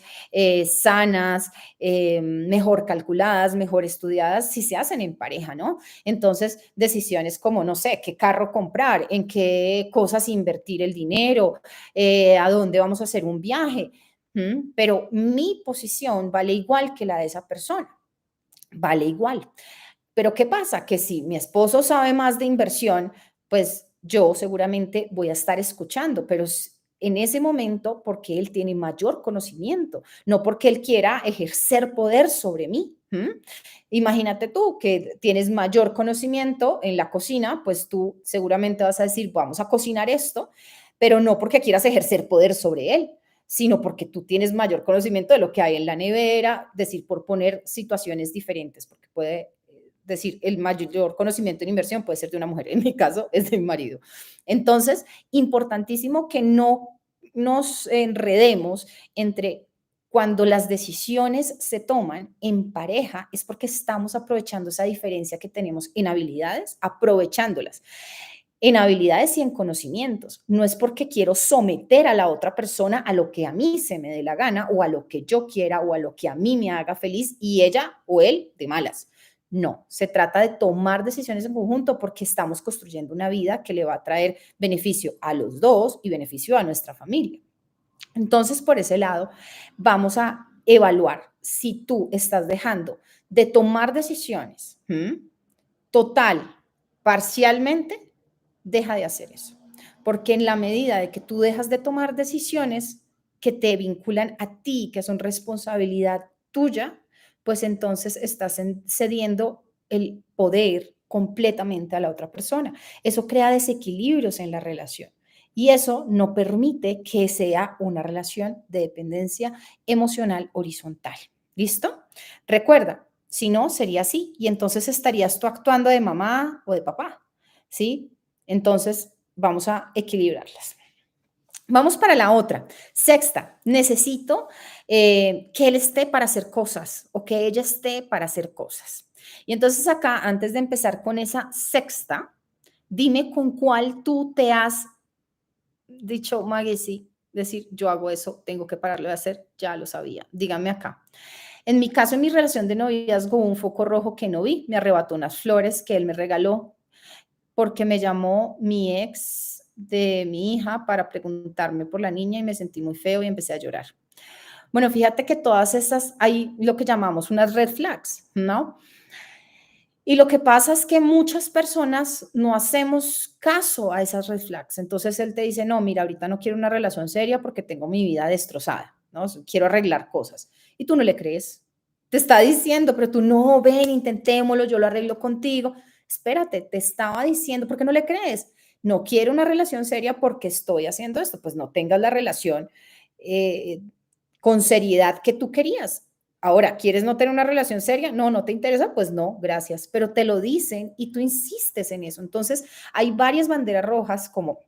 sanas, mejor calculadas, mejor estudiadas, si se hacen en pareja, ¿no? Entonces, decisiones como, no sé, qué carro comprar, en qué cosas invertir el dinero, a dónde vamos a hacer un viaje. Pero mi posición vale igual que la de esa persona, vale igual. Pero ¿qué pasa? Que si mi esposo sabe más de inversión, pues yo seguramente voy a estar escuchando, pero en ese momento porque él tiene mayor conocimiento, no porque él quiera ejercer poder sobre mí. Imagínate tú que tienes mayor conocimiento en la cocina, pues tú seguramente vas a decir, vamos a cocinar esto, pero no porque quieras ejercer poder sobre él, sino porque tú tienes mayor conocimiento de lo que hay en la nevera, decir, por poner situaciones diferentes, porque puede decir, el mayor conocimiento en inversión puede ser de una mujer, en mi caso es de mi marido. Entonces, importantísimo que no nos enredemos entre cuando las decisiones se toman en pareja, es porque estamos aprovechando esa diferencia que tenemos en habilidades, aprovechándolas en habilidades y en conocimientos. No es porque quiero someter a la otra persona a lo que a mí se me dé la gana o a lo que yo quiera o a lo que a mí me haga feliz y ella o él de malas. No, se trata de tomar decisiones en conjunto porque estamos construyendo una vida que le va a traer beneficio a los dos y beneficio a nuestra familia. Entonces, por ese lado, vamos a evaluar si tú estás dejando de tomar decisiones total, parcialmente, deja de hacer eso. Porque en la medida de que tú dejas de tomar decisiones que te vinculan a ti, que son responsabilidad tuya, pues entonces estás cediendo el poder completamente a la otra persona. Eso crea desequilibrios en la relación y eso no permite que sea una relación de dependencia emocional horizontal. ¿Listo? Recuerda, si no, sería así y entonces estarías tú actuando de mamá o de papá, ¿sí? Entonces, vamos a equilibrarlas. Vamos para la otra. Sexta, necesito que él esté para hacer cosas o que ella esté para hacer cosas. Y entonces acá, antes de empezar con esa sexta, dime con cuál tú te has dicho, Maggie, sí, decir, yo hago eso, tengo que pararlo de hacer, ya lo sabía. Dígame acá. En mi caso, en mi relación de noviazgo, un foco rojo que no vi, me arrebató unas flores que él me regaló porque me llamó mi ex de mi hija para preguntarme por la niña y me sentí muy feo y empecé a llorar. Bueno, fíjate que todas esas, hay lo que llamamos unas red flags, ¿no? Y lo que pasa es que muchas personas no hacemos caso a esas red flags. Entonces él te dice, no, mira, ahorita no quiero una relación seria porque tengo mi vida destrozada, ¿no? Quiero arreglar cosas. Y tú no le crees. Te está diciendo, pero tú no, ven, intentémoslo, yo lo arreglo contigo. Espérate, te estaba diciendo, ¿por qué no le crees? No quiero una relación seria porque estoy haciendo esto. Pues no tengas la relación eh, con seriedad que tú querías. Ahora, ¿quieres no tener una relación seria? No, no te interesa, pues no, gracias, pero te lo dicen y tú insistes en eso. Entonces, hay varias banderas rojas como,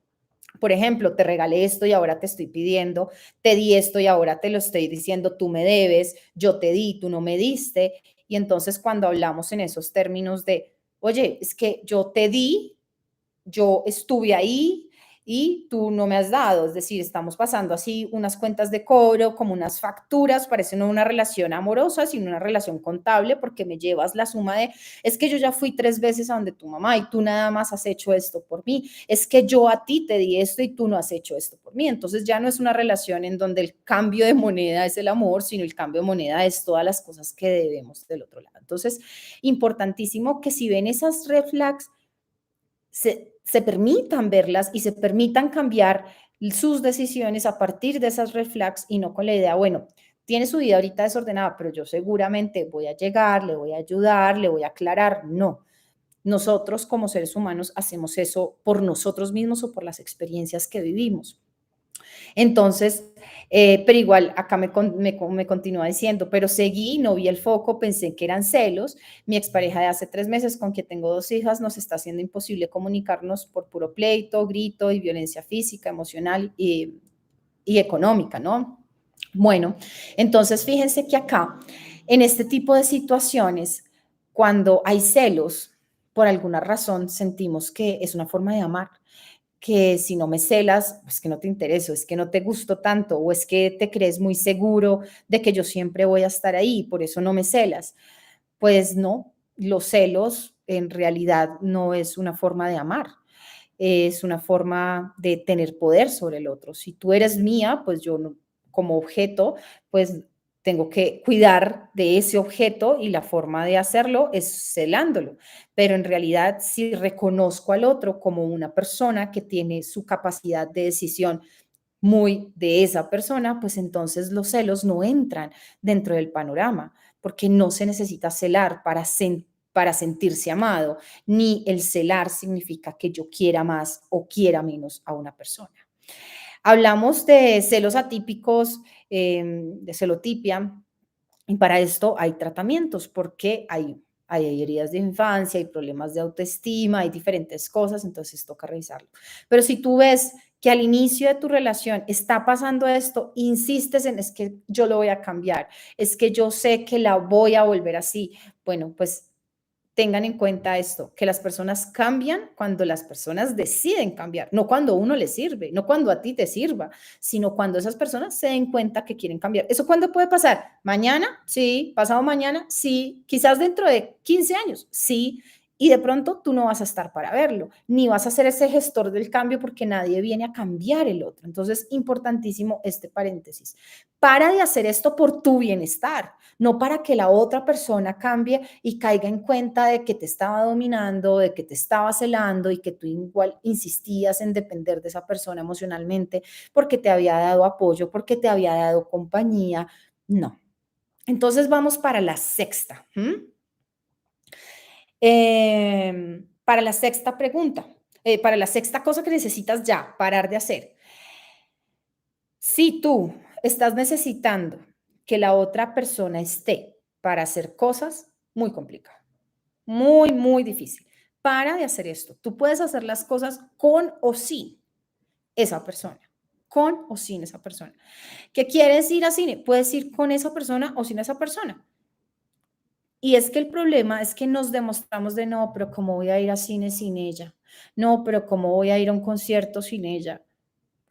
por ejemplo, te regalé esto y ahora te estoy pidiendo, te di esto y ahora te lo estoy diciendo, tú me debes, yo te di, tú no me diste. Y entonces cuando hablamos en esos términos de, oye, es que yo te di, yo estuve ahí y tú no me has dado, es decir, estamos pasando así unas cuentas de cobro, como unas facturas, parece no una relación amorosa, sino una relación contable, porque me llevas la suma de, es que yo ya fui 3 veces a donde tu mamá y tú nada más has hecho esto por mí, es que yo a ti te di esto y tú no has hecho esto por mí, entonces ya no es una relación en donde el cambio de moneda es el amor, sino el cambio de moneda es todas las cosas que debemos del otro lado. Entonces, importantísimo que si ven esas red flags, se permitan verlas y se permitan cambiar sus decisiones a partir de esas red flags y no con la idea, bueno, tiene su vida ahorita desordenada, pero yo seguramente voy a llegar, le voy a ayudar, le voy a aclarar. No, nosotros como seres humanos hacemos eso por nosotros mismos o por las experiencias que vivimos. Entonces, pero igual acá me continúa diciendo, pero seguí, no vi el foco, pensé que eran celos. Mi expareja de hace 3 meses, con quien tengo 2 hijas, nos está haciendo imposible comunicarnos por puro pleito, grito y violencia física, emocional y económica, ¿no? Bueno, entonces fíjense que acá, en este tipo de situaciones, cuando hay celos, por alguna razón sentimos que es una forma de amar, que si no me celas, es que no te intereso, es que no te gusto tanto, o es que te crees muy seguro de que yo siempre voy a estar ahí, por eso no me celas. Pues no, los celos en realidad no es una forma de amar, es una forma de tener poder sobre el otro. Si tú eres mía, pues yo como objeto, pues tengo que cuidar de ese objeto y la forma de hacerlo es celándolo. Pero en realidad, si reconozco al otro como una persona que tiene su capacidad de decisión muy de esa persona, pues entonces los celos no entran dentro del panorama, porque no se necesita celar para sentirse amado, ni el celar significa que yo quiera más o quiera menos a una persona. Hablamos de celos atípicos, de celotipia, y para esto hay tratamientos, porque hay heridas de infancia, hay problemas de autoestima, hay diferentes cosas, entonces toca revisarlo. Pero si tú ves que al inicio de tu relación está pasando esto, insistes en es que yo lo voy a cambiar, es que yo sé que la voy a volver así, bueno, pues tengan en cuenta esto, que las personas cambian cuando las personas deciden cambiar, no cuando uno les sirve, no cuando a ti te sirva, sino cuando esas personas se den cuenta que quieren cambiar. ¿Eso cuándo puede pasar? ¿Mañana? Sí. ¿Pasado mañana? Sí. ¿Quizás dentro de 15 años? Sí. Y de pronto tú no vas a estar para verlo, ni vas a ser ese gestor del cambio porque nadie viene a cambiar el otro. Entonces, importantísimo este paréntesis. Para de hacer esto por tu bienestar, no para que la otra persona cambie y caiga en cuenta de que te estaba dominando, de que te estaba celando y que tú igual insistías en depender de esa persona emocionalmente porque te había dado apoyo, porque te había dado compañía. No. Entonces vamos para la sexta. Para la sexta pregunta, para la sexta cosa que necesitas ya parar de hacer. Si tú estás necesitando que la otra persona esté para hacer cosas, muy complicado, muy, muy difícil. Para de hacer esto. Tú puedes hacer las cosas con o sin esa persona, con o sin esa persona. ¿Qué quieres ir a cine? Puedes ir con esa persona o sin esa persona. Y es que el problema es que nos demostramos de no, pero ¿cómo voy a ir a cine sin ella? No, pero ¿cómo voy a ir a un concierto sin ella?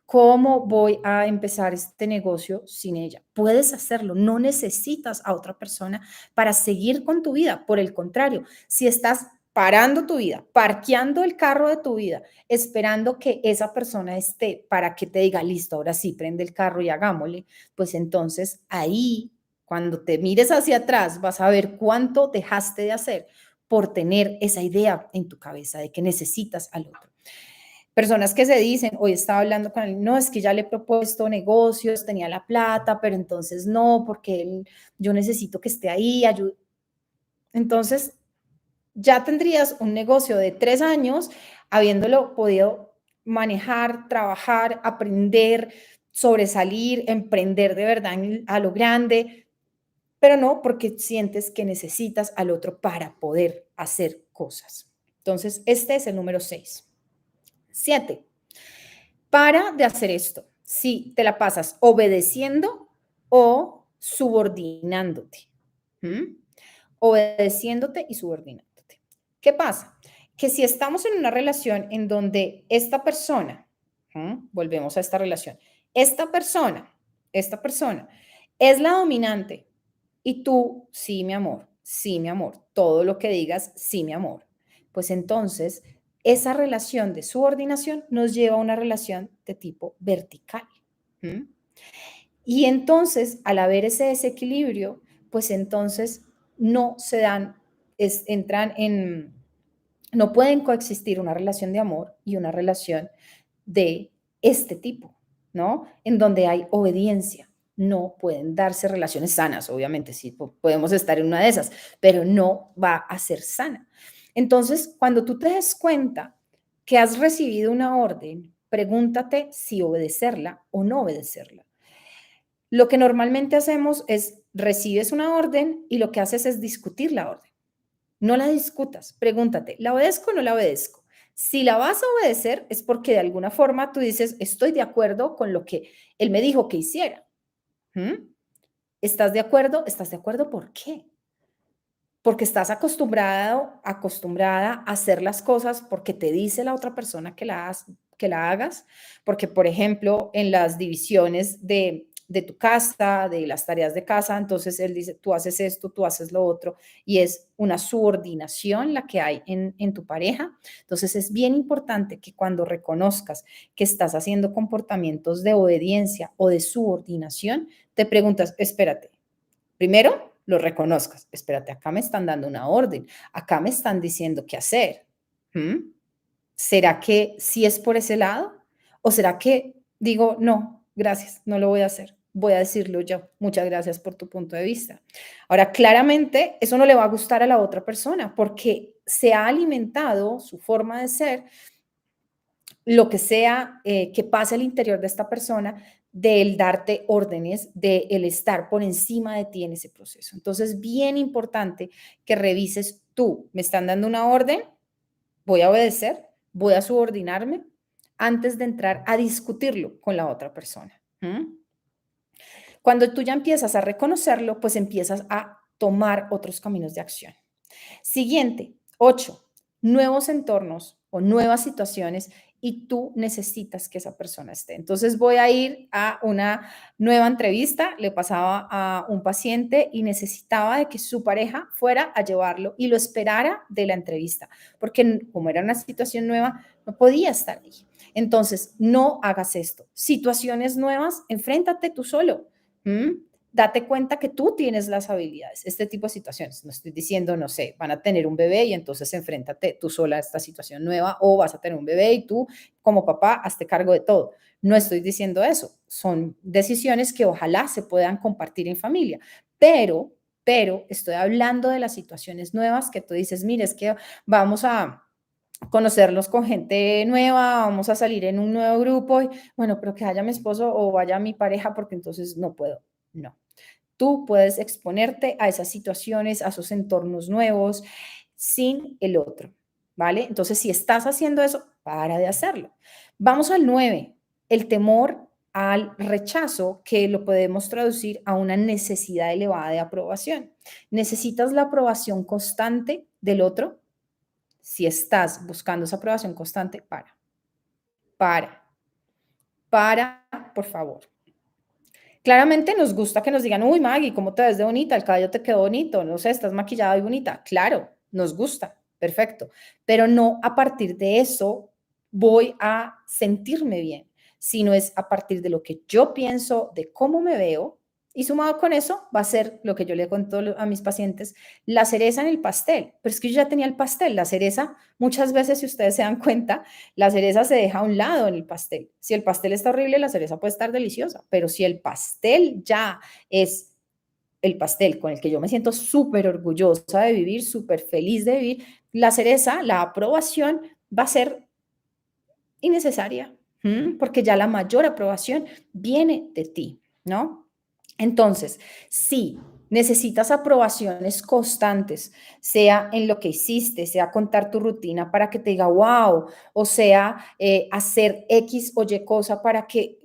¿Cómo voy a empezar este negocio sin ella? Puedes hacerlo, no necesitas a otra persona para seguir con tu vida. Por el contrario, si estás parando tu vida, parqueando el carro de tu vida, esperando que esa persona esté para que te diga, listo, ahora sí, prende el carro y hagámosle, pues entonces ahí, cuando te mires hacia atrás, vas a ver cuánto dejaste de hacer por tener esa idea en tu cabeza de que necesitas al otro. Personas que se dicen, hoy estaba hablando con él, no, es que ya le he propuesto negocios, tenía la plata, pero entonces no, porque yo necesito que esté ahí. Entonces, ya tendrías un negocio de 3 años habiéndolo podido manejar, trabajar, aprender, sobresalir, emprender de verdad a lo grande, pero no porque sientes que necesitas al otro para poder hacer cosas. Entonces, este es el número 6. 7. Para de hacer esto. Si te la pasas obedeciendo o subordinándote. ¿Mm? Obedeciéndote y subordinándote. ¿Qué pasa? Que si estamos en una relación en donde esta persona, volvemos a esta relación, esta persona es la dominante y tú, sí, mi amor, todo lo que digas, sí, mi amor, pues entonces esa relación de subordinación nos lleva a una relación de tipo vertical. ¿Mm? Y entonces, al haber ese desequilibrio, pues entonces no se dan, entran en, no pueden coexistir una relación de amor y una relación de este tipo. ¿no? En donde hay obediencia. No pueden darse relaciones sanas, obviamente, sí, podemos estar en una de esas, pero no va a ser sana. Entonces, cuando tú te des cuenta que has recibido una orden, pregúntate si obedecerla o no obedecerla. Lo que normalmente hacemos es recibes una orden y lo que haces es discutir la orden. No la discutas, pregúntate, ¿la obedezco o no la obedezco? Si la vas a obedecer es porque de alguna forma tú dices, estoy de acuerdo con lo que él me dijo que hiciera. ¿Mm? ¿Estás de acuerdo? ¿Estás de acuerdo por qué? Porque estás acostumbrado, acostumbrada a hacer las cosas porque te dice la otra persona que la hagas, porque por ejemplo en las divisiones de tu casa, de las tareas de casa, entonces él dice, tú haces esto, tú haces lo otro, y es una subordinación la que hay en tu pareja. Entonces es bien importante que cuando reconozcas que estás haciendo comportamientos de obediencia o de subordinación, te preguntas, espérate, primero, lo reconozcas. Espérate, acá me están dando una orden, acá me están diciendo qué hacer. ¿Mm? ¿Será que sí es por ese lado? ¿O será que digo, no, gracias, no lo voy a hacer? Voy a decirlo yo. Muchas gracias por tu punto de vista. Ahora, claramente, eso no le va a gustar a la otra persona porque se ha alimentado su forma de ser, lo que sea que pase al interior de esta persona, del darte órdenes, de el estar por encima de ti en ese proceso. Entonces, bien importante que revises tú, me están dando una orden, voy a obedecer, voy a subordinarme antes de entrar a discutirlo con la otra persona. ¿Mm? Cuando tú ya empiezas a reconocerlo, pues empiezas a tomar otros caminos de acción. Siguiente, 8, nuevos entornos o nuevas situaciones y tú necesitas que esa persona esté. Entonces voy a ir a una nueva entrevista, le pasaba a un paciente y necesitaba de que su pareja fuera a llevarlo y lo esperara de la entrevista, porque como era una situación nueva, no podía estar ahí. Entonces, no hagas esto. Situaciones nuevas, enfréntate tú solo. ¿Mm? Date cuenta que tú tienes las habilidades, este tipo de situaciones. No estoy diciendo, no sé, van a tener un bebé y entonces enfréntate tú sola a esta situación nueva o vas a tener un bebé y tú como papá hazte cargo de todo. No estoy diciendo eso. Son decisiones que ojalá se puedan compartir en familia, pero estoy hablando de las situaciones nuevas que tú dices, mire, es que vamos a conocerlos con gente nueva, vamos a salir en un nuevo grupo, y, bueno, pero que haya mi esposo o vaya mi pareja porque entonces no puedo. No, tú puedes exponerte a esas situaciones, a esos entornos nuevos sin el otro, ¿vale? Entonces, si estás haciendo eso, para de hacerlo. Vamos al 9, el temor al rechazo, que lo podemos traducir a una necesidad elevada de aprobación. ¿Necesitas la aprobación constante del otro? Si estás buscando esa aprobación constante, para, por favor. Claramente nos gusta que nos digan, uy, Maggie, ¿cómo te ves de bonita? El cabello te quedó bonito, no sé, estás maquillada y bonita. Claro, nos gusta, perfecto. Pero no a partir de eso voy a sentirme bien, sino es a partir de lo que yo pienso, de cómo me veo. Y sumado con eso va a ser lo que yo le cuento a mis pacientes, la cereza en el pastel. Pero es que yo ya tenía el pastel, la cereza, muchas veces, si ustedes se dan cuenta, la cereza se deja a un lado en el pastel. Si el pastel está horrible, la cereza puede estar deliciosa, pero si el pastel ya es el pastel con el que yo me siento súper orgullosa de vivir, súper feliz de vivir, la cereza, la aprobación va a ser innecesaria, porque ya la mayor aprobación viene de ti, ¿no? Entonces, sí, necesitas aprobaciones constantes, sea en lo que hiciste, sea contar tu rutina para que te diga wow, o sea hacer X o Y cosa para que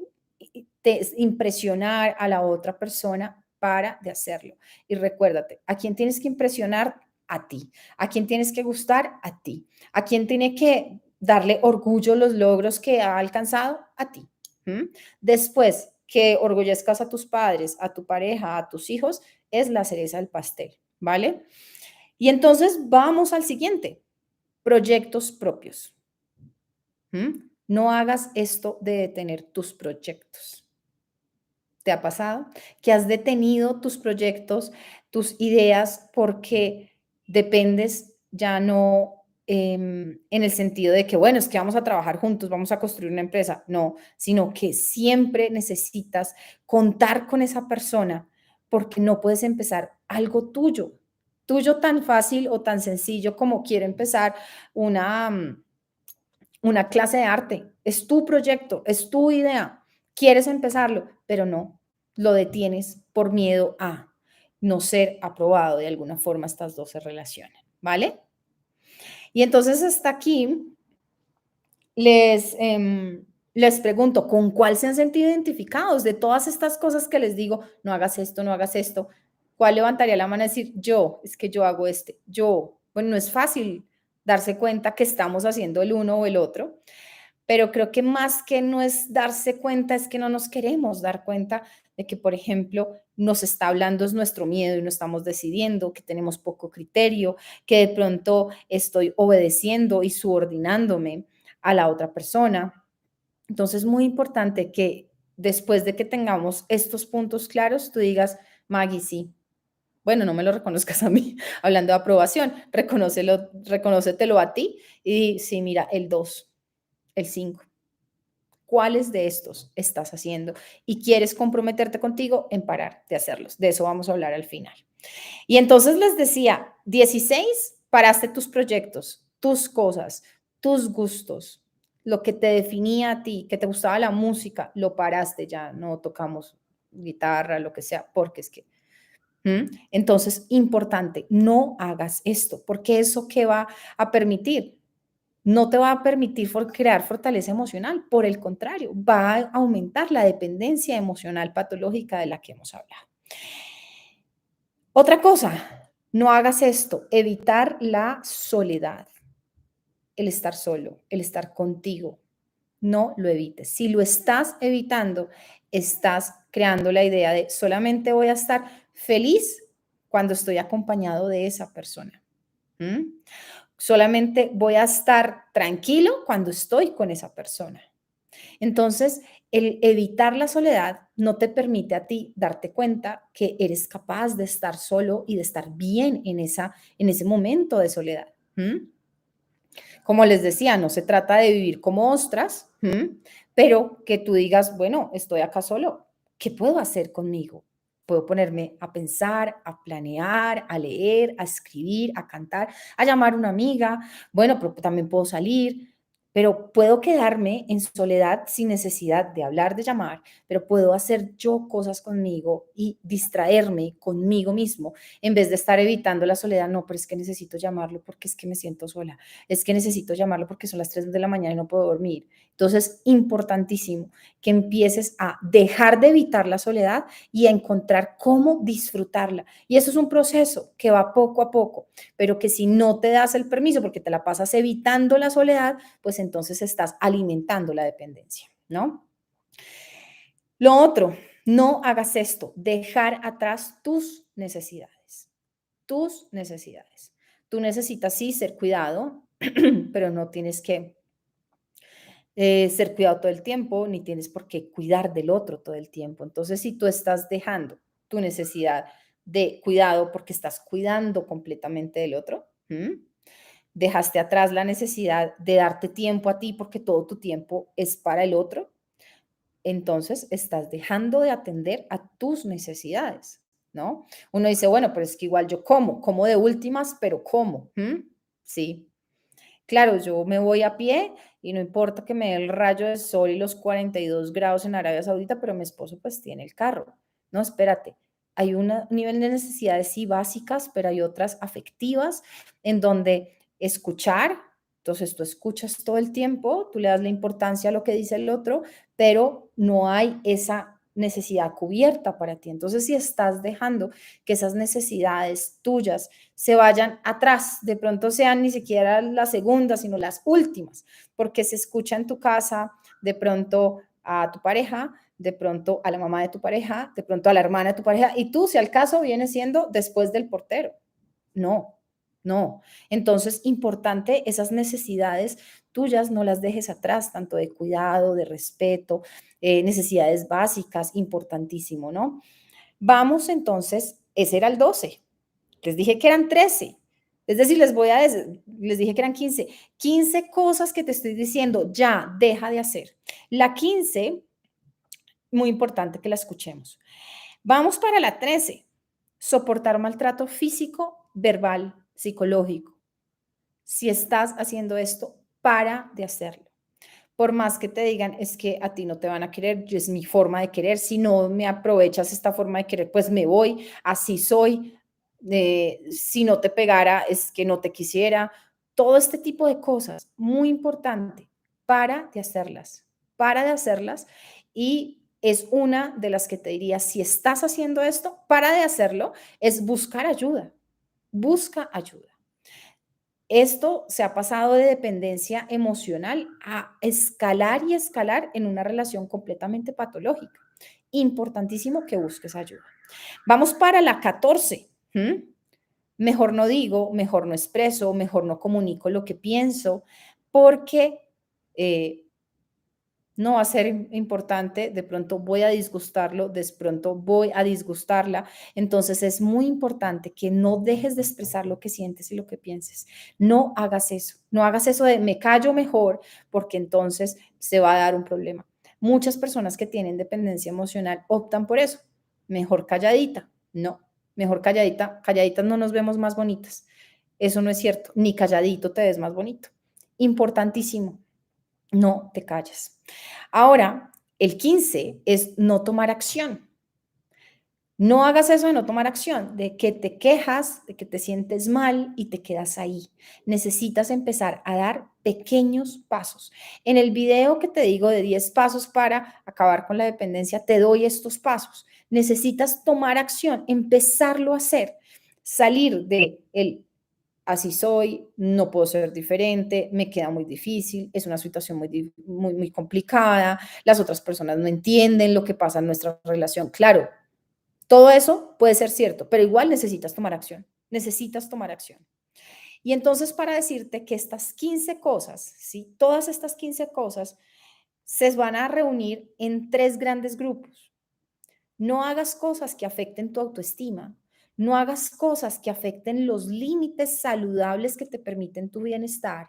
te impresionar a la otra persona para de hacerlo. Y recuérdate, ¿a quién tienes que impresionar? A ti. ¿A quién tienes que gustar? A ti. ¿A quién tiene que darle orgullo los logros que ha alcanzado? A ti. ¿Mm? Después, que orgullezcas a tus padres, a tu pareja, a tus hijos, es la cereza del pastel, ¿vale? Y entonces vamos al siguiente, proyectos propios. ¿Mm? No hagas esto de detener tus proyectos. ¿Te ha pasado? Que has detenido tus proyectos, tus ideas, porque dependes ya no en el sentido de que, bueno, es que vamos a trabajar juntos, vamos a construir una empresa. No, sino que siempre necesitas contar con esa persona porque no puedes empezar algo tuyo tan fácil o tan sencillo como quiero empezar una, una clase de arte. Es tu proyecto, es tu idea. Quieres empezarlo, pero no, lo detienes por miedo a no ser aprobado de alguna forma. Estas dos se relacionan, ¿vale? Y entonces hasta aquí les, les pregunto, ¿con cuál se han sentido identificados de todas estas cosas que les digo? No hagas esto, no hagas esto. ¿Cuál levantaría la mano y decir, yo, es que yo hago yo? Bueno, no es fácil darse cuenta que estamos haciendo el uno o el otro, pero creo que más que no es darse cuenta, es que no nos queremos dar cuenta de que, por ejemplo, nos está hablando es nuestro miedo y no estamos decidiendo, que tenemos poco criterio, que de pronto estoy obedeciendo y subordinándome a la otra persona. Entonces, es muy importante que después de que tengamos estos puntos claros, tú digas, Maggie, sí. Bueno, no me lo reconozcas a mí, hablando de aprobación, reconócetelo a ti y sí, mira, el 2, el 5. ¿Cuáles de estos estás haciendo? Y quieres comprometerte contigo en parar de hacerlos. De eso vamos a hablar al final. Y entonces les decía, 16, paraste tus proyectos, tus cosas, tus gustos, lo que te definía a ti, que te gustaba la música, lo paraste ya, no tocamos guitarra, lo que sea, porque es que... Entonces, importante, no hagas esto, porque eso que va a permitir no te va a permitir crear fortaleza emocional, por el contrario, va a aumentar la dependencia emocional patológica de la que hemos hablado. Otra cosa, no hagas esto, evitar la soledad, el estar solo, el estar contigo. No lo evites. Si lo estás evitando, estás creando la idea de solamente voy a estar feliz cuando estoy acompañado de esa persona. ¿Mm? Solamente voy a estar tranquilo cuando estoy con esa persona. Entonces, el evitar la soledad no te permite a ti darte cuenta que eres capaz de estar solo y de estar bien en ese momento de soledad. Como les decía, no se trata de vivir como ostras, pero que tú digas, bueno, estoy acá solo, ¿qué puedo hacer conmigo? Puedo ponerme a pensar, a planear, a leer, a escribir, a cantar, a llamar a una amiga. Bueno, pero también puedo salir, pero puedo quedarme en soledad sin necesidad de hablar, de llamar, pero puedo hacer yo cosas conmigo y distraerme conmigo mismo en vez de estar evitando la soledad. No, pero es que necesito llamarlo porque es que me siento sola, es que necesito llamarlo porque son las 3 de la mañana y no puedo dormir. Entonces, importantísimo que empieces a dejar de evitar la soledad y a encontrar cómo disfrutarla. Y eso es un proceso que va poco a poco, pero que si no te das el permiso porque te la pasas evitando la soledad, pues entonces estás alimentando la dependencia, ¿no? Lo otro, no hagas esto, dejar atrás tus necesidades, tus necesidades. Tú necesitas sí ser cuidado, pero no tienes que ser cuidado todo el tiempo, ni tienes por qué cuidar del otro todo el tiempo. Entonces, si tú estás dejando tu necesidad de cuidado porque estás cuidando completamente del otro, dejaste atrás la necesidad de darte tiempo a ti porque todo tu tiempo es para el otro, entonces estás dejando de atender a tus necesidades, ¿no? Uno dice, bueno, pero es que igual yo como de últimas, pero como, sí. Claro, yo me voy a pie y no importa que me dé el rayo de sol y los 42 grados en Arabia Saudita, pero mi esposo pues tiene el carro. No, espérate. Hay un nivel de necesidades sí básicas, pero hay otras afectivas en donde escuchar, entonces tú escuchas todo el tiempo, tú le das la importancia a lo que dice el otro, pero no hay esa necesidad cubierta para ti. Entonces, si estás dejando que esas necesidades tuyas se vayan atrás, de pronto sean ni siquiera las segundas, sino las últimas, porque se escucha en tu casa de pronto a tu pareja, de pronto a la mamá de tu pareja, de pronto a la hermana de tu pareja, y tú, si al caso, vienes siendo después del portero. No, no. Entonces, importante, esas necesidades tuyas no las dejes atrás, tanto de cuidado, de respeto, necesidades básicas, importantísimo, ¿no? Vamos entonces, ese era el 12. Les dije que eran 13. Es decir, les dije que eran 15 cosas que te estoy diciendo, ya, deja de hacer. La 15, muy importante que la escuchemos. Vamos para la 13, soportar maltrato físico, verbal, psicológico. Si estás haciendo esto, para de hacerlo. Por más que te digan, es que a ti no te van a querer, yo es mi forma de querer, si no me aprovechas esta forma de querer, pues me voy, así soy, si no te pegara, es que no te quisiera, todo este tipo de cosas, muy importante, para de hacerlas y es una de las que te diría, si estás haciendo esto, para de hacerlo, es buscar ayuda, busca ayuda. Esto se ha pasado de dependencia emocional a escalar y escalar en una relación completamente patológica. Importantísimo que busques ayuda. Vamos para la 14. Mejor no digo, mejor no expreso, mejor no comunico lo que pienso, porque eh, no va a ser importante, de pronto voy a disgustarlo, de pronto voy a disgustarla. Entonces es muy importante que no dejes de expresar lo que sientes y lo que pienses. No hagas eso, no hagas eso de me callo mejor porque entonces se va a dar un problema. Muchas personas que tienen dependencia emocional optan por eso. Mejor calladita, no, mejor calladita, calladitas no nos vemos más bonitas. Eso no es cierto, ni calladito te ves más bonito. Importantísimo, no te calles. Ahora, el 15 es no tomar acción. No hagas eso de no tomar acción, de que te quejas, de que te sientes mal y te quedas ahí. Necesitas empezar a dar pequeños pasos. En el video que te digo de 10 pasos para acabar con la dependencia, te doy estos pasos. Necesitas tomar acción, empezarlo a hacer, salir de el así soy, no puedo ser diferente, me queda muy difícil, es una situación muy complicada, las otras personas no entienden lo que pasa en nuestra relación. Claro, todo eso puede ser cierto, pero igual necesitas tomar acción. Y entonces para decirte que estas 15 cosas, ¿sí? Todas estas 15 cosas se van a reunir en 3 grandes grupos. No hagas cosas que afecten tu autoestima. No hagas cosas que afecten los límites saludables que te permiten tu bienestar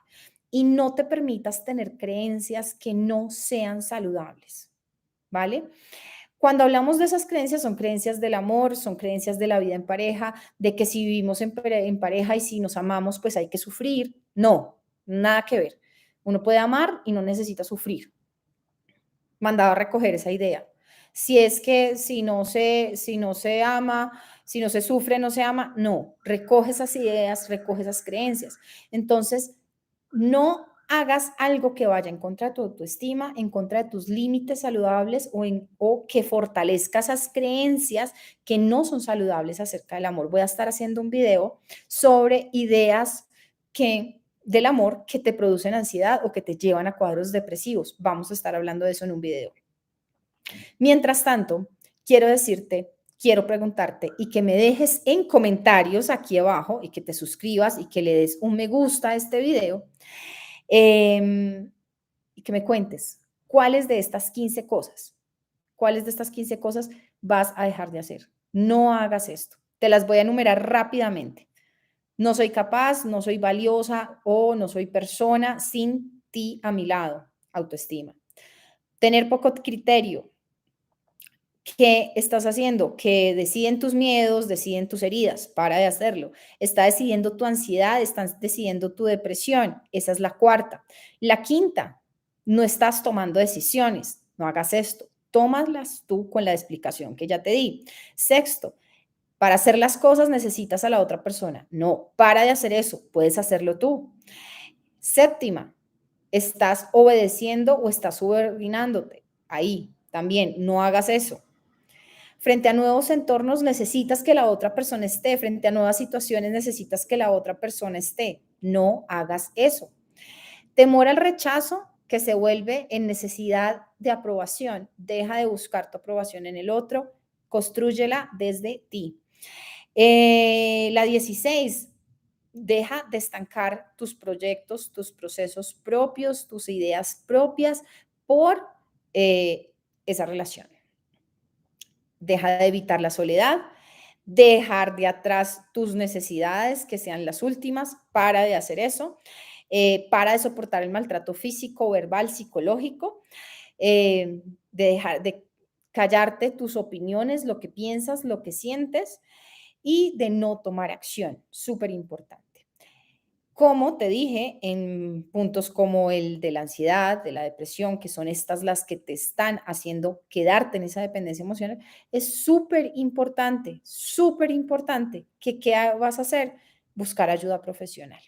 y no te permitas tener creencias que no sean saludables. ¿Vale? Cuando hablamos de esas creencias, son creencias del amor, son creencias de la vida en pareja, de que si vivimos en pareja y si nos amamos, pues hay que sufrir. No, nada que ver. Uno puede amar y no necesita sufrir. Mandado a recoger esa idea. Si es que si no se ama, si no se sufre, no se ama, no, recoge esas ideas, recoge esas creencias. Entonces, no hagas algo que vaya en contra de tu autoestima, en contra de tus límites saludables o que fortalezca esas creencias que no son saludables acerca del amor. Voy a estar haciendo un video sobre ideas del amor que te producen ansiedad o que te llevan a cuadros depresivos. Vamos a estar hablando de eso en un video. Mientras tanto, quiero preguntarte y que me dejes en comentarios aquí abajo y que te suscribas y que le des un me gusta a este video y que me cuentes cuáles de estas 15 cosas vas a dejar de hacer. No hagas esto. Te las voy a enumerar rápidamente. No soy capaz, no soy valiosa o no soy persona sin ti a mi lado. Autoestima. Tener poco criterio. ¿Qué estás haciendo? Que deciden tus miedos, deciden tus heridas. Para de hacerlo. Está decidiendo tu ansiedad, estás decidiendo tu depresión. Esa es la cuarta. La quinta, no estás tomando decisiones. No hagas esto. Tómalas tú con la explicación que ya te di. Sexto, para hacer las cosas necesitas a la otra persona. No, para de hacer eso. Puedes hacerlo tú. Séptima, estás obedeciendo o estás subordinándote. Ahí también, no hagas eso. Frente a nuevos entornos necesitas que la otra persona esté, frente a nuevas situaciones necesitas que la otra persona esté. No hagas eso. Temor al rechazo que se vuelve en necesidad de aprobación. Deja de buscar tu aprobación en el otro, constrúyela desde ti. La 16, deja de estancar tus proyectos, tus procesos propios, tus ideas propias por esa relación. Deja de evitar la soledad, dejar de atrás tus necesidades, que sean las últimas, para de hacer eso, para de soportar el maltrato físico, verbal, psicológico, de dejar de callarte tus opiniones, lo que piensas, lo que sientes y de no tomar acción, súper importante. Como te dije, en puntos como el de la ansiedad, de la depresión, que son estas las que te están haciendo quedarte en esa dependencia emocional, es súper importante que qué vas a hacer, buscar ayuda profesional.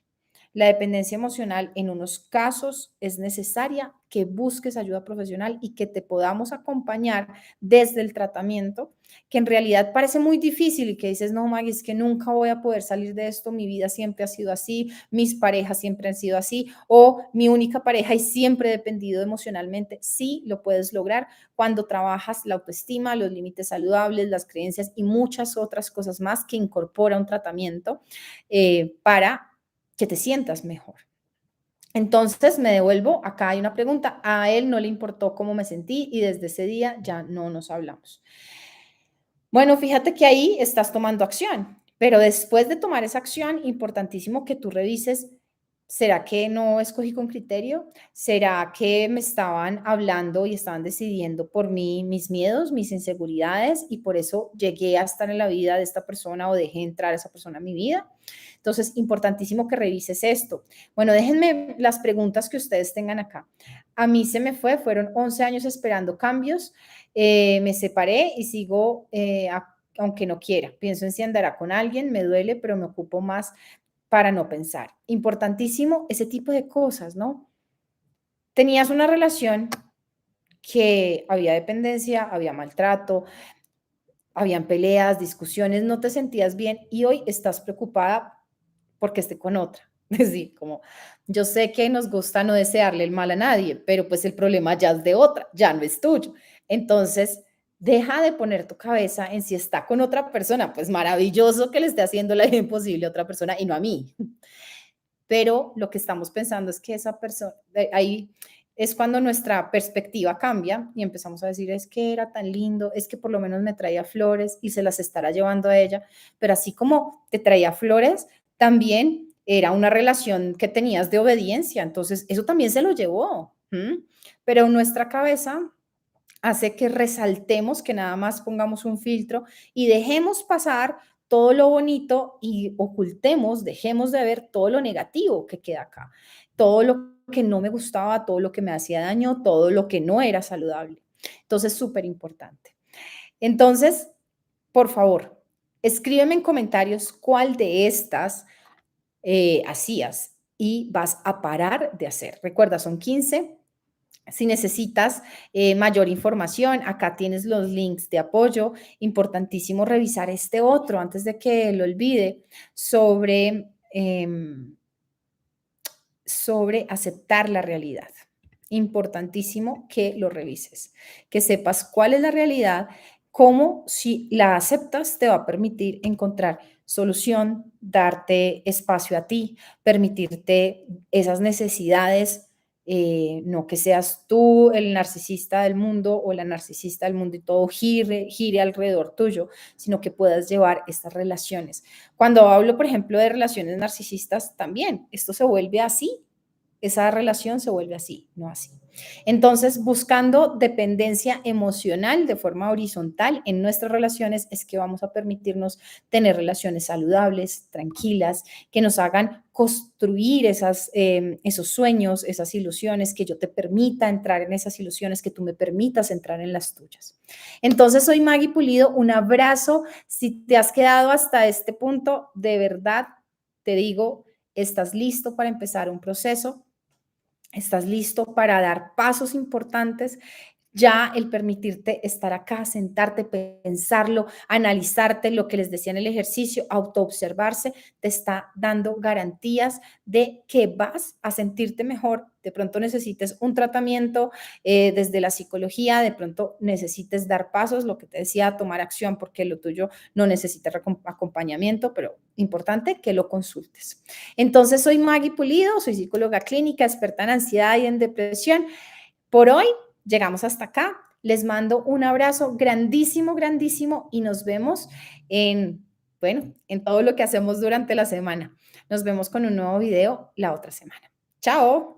La dependencia emocional en unos casos es necesaria que busques ayuda profesional y que te podamos acompañar desde el tratamiento, que en realidad parece muy difícil y que dices, no, Maggie, es que nunca voy a poder salir de esto, mi vida siempre ha sido así, mis parejas siempre han sido así, o mi única pareja y siempre he dependido emocionalmente. Sí, lo puedes lograr cuando trabajas la autoestima, los límites saludables, las creencias y muchas otras cosas más que incorpora un tratamiento para que te sientas mejor. Entonces me devuelvo, acá hay una pregunta, a él no le importó cómo me sentí y desde ese día ya no nos hablamos. Bueno, fíjate que ahí estás tomando acción, pero después de tomar esa acción, importantísimo que tú revises, ¿será que no escogí con criterio? ¿Será que me estaban hablando y estaban decidiendo por mí mis miedos, mis inseguridades y por eso llegué a estar en la vida de esta persona o dejé entrar a esa persona a mi vida? Entonces, importantísimo que revises esto. Bueno, déjenme las preguntas que ustedes tengan acá. A mí se me fueron 11 años esperando cambios, me separé y sigo, aunque no quiera. Pienso en si andará con alguien, me duele, pero me ocupo más para no pensar. Importantísimo ese tipo de cosas, ¿no? Tenías una relación que había dependencia, había maltrato, habían peleas, discusiones, no te sentías bien y hoy estás preocupada porque esté con otra. Es decir, como yo sé que nos gusta no desearle el mal a nadie, pero pues el problema ya es de otra, ya no es tuyo. Entonces, deja de poner tu cabeza en si está con otra persona, pues maravilloso que le esté haciendo la vida imposible a otra persona y no a mí. Pero lo que estamos pensando es que esa persona, ahí es cuando nuestra perspectiva cambia y empezamos a decir, es que era tan lindo, es que por lo menos me traía flores y se las estará llevando a ella, pero así como te traía flores, también era una relación que tenías de obediencia, entonces eso también se lo llevó, ¿m? Pero nuestra cabeza hace que resaltemos, que nada más pongamos un filtro y dejemos pasar todo lo bonito y ocultemos, dejemos de ver todo lo negativo que queda acá, todo lo que no me gustaba, todo lo que me hacía daño, todo lo que no era saludable. Entonces, súper importante. Entonces, por favor, escríbeme en comentarios cuál de estas hacías y vas a parar de hacer. Recuerda, son 15. Si necesitas mayor información, acá tienes los links de apoyo. Importantísimo revisar este otro antes de que lo olvide sobre, sobre aceptar la realidad. Importantísimo que lo revises, que sepas cuál es la realidad, cómo si la aceptas te va a permitir encontrar solución, darte espacio a ti, permitirte esas necesidades, no que seas tú el narcisista del mundo o la narcisista del mundo y todo gire alrededor tuyo, sino que puedas llevar estas relaciones. Cuando hablo, por ejemplo, de relaciones narcisistas, también esto se vuelve así, esa relación se vuelve así, no así. Entonces, buscando dependencia emocional de forma horizontal en nuestras relaciones es que vamos a permitirnos tener relaciones saludables, tranquilas, que nos hagan construir esos sueños, esas ilusiones, que yo te permita entrar en esas ilusiones, que tú me permitas entrar en las tuyas. Entonces, soy Maggie Pulido, un abrazo. Si te has quedado hasta este punto, de verdad te digo, estás listo para empezar un proceso. Estás listo para dar pasos importantes. Ya el permitirte estar acá, sentarte, pensarlo, analizarte, lo que les decía en el ejercicio, autoobservarse, te está dando garantías de que vas a sentirte mejor. De pronto necesites un tratamiento desde la psicología, de pronto necesites dar pasos, lo que te decía, tomar acción porque lo tuyo no necesita acompañamiento, pero importante que lo consultes. Entonces, soy Maggie Pulido, soy psicóloga clínica, experta en ansiedad y en depresión. Por hoy llegamos hasta acá. Les mando un abrazo grandísimo, grandísimo y nos vemos en bueno, en todo lo que hacemos durante la semana. Nos vemos con un nuevo video la otra semana. Chao.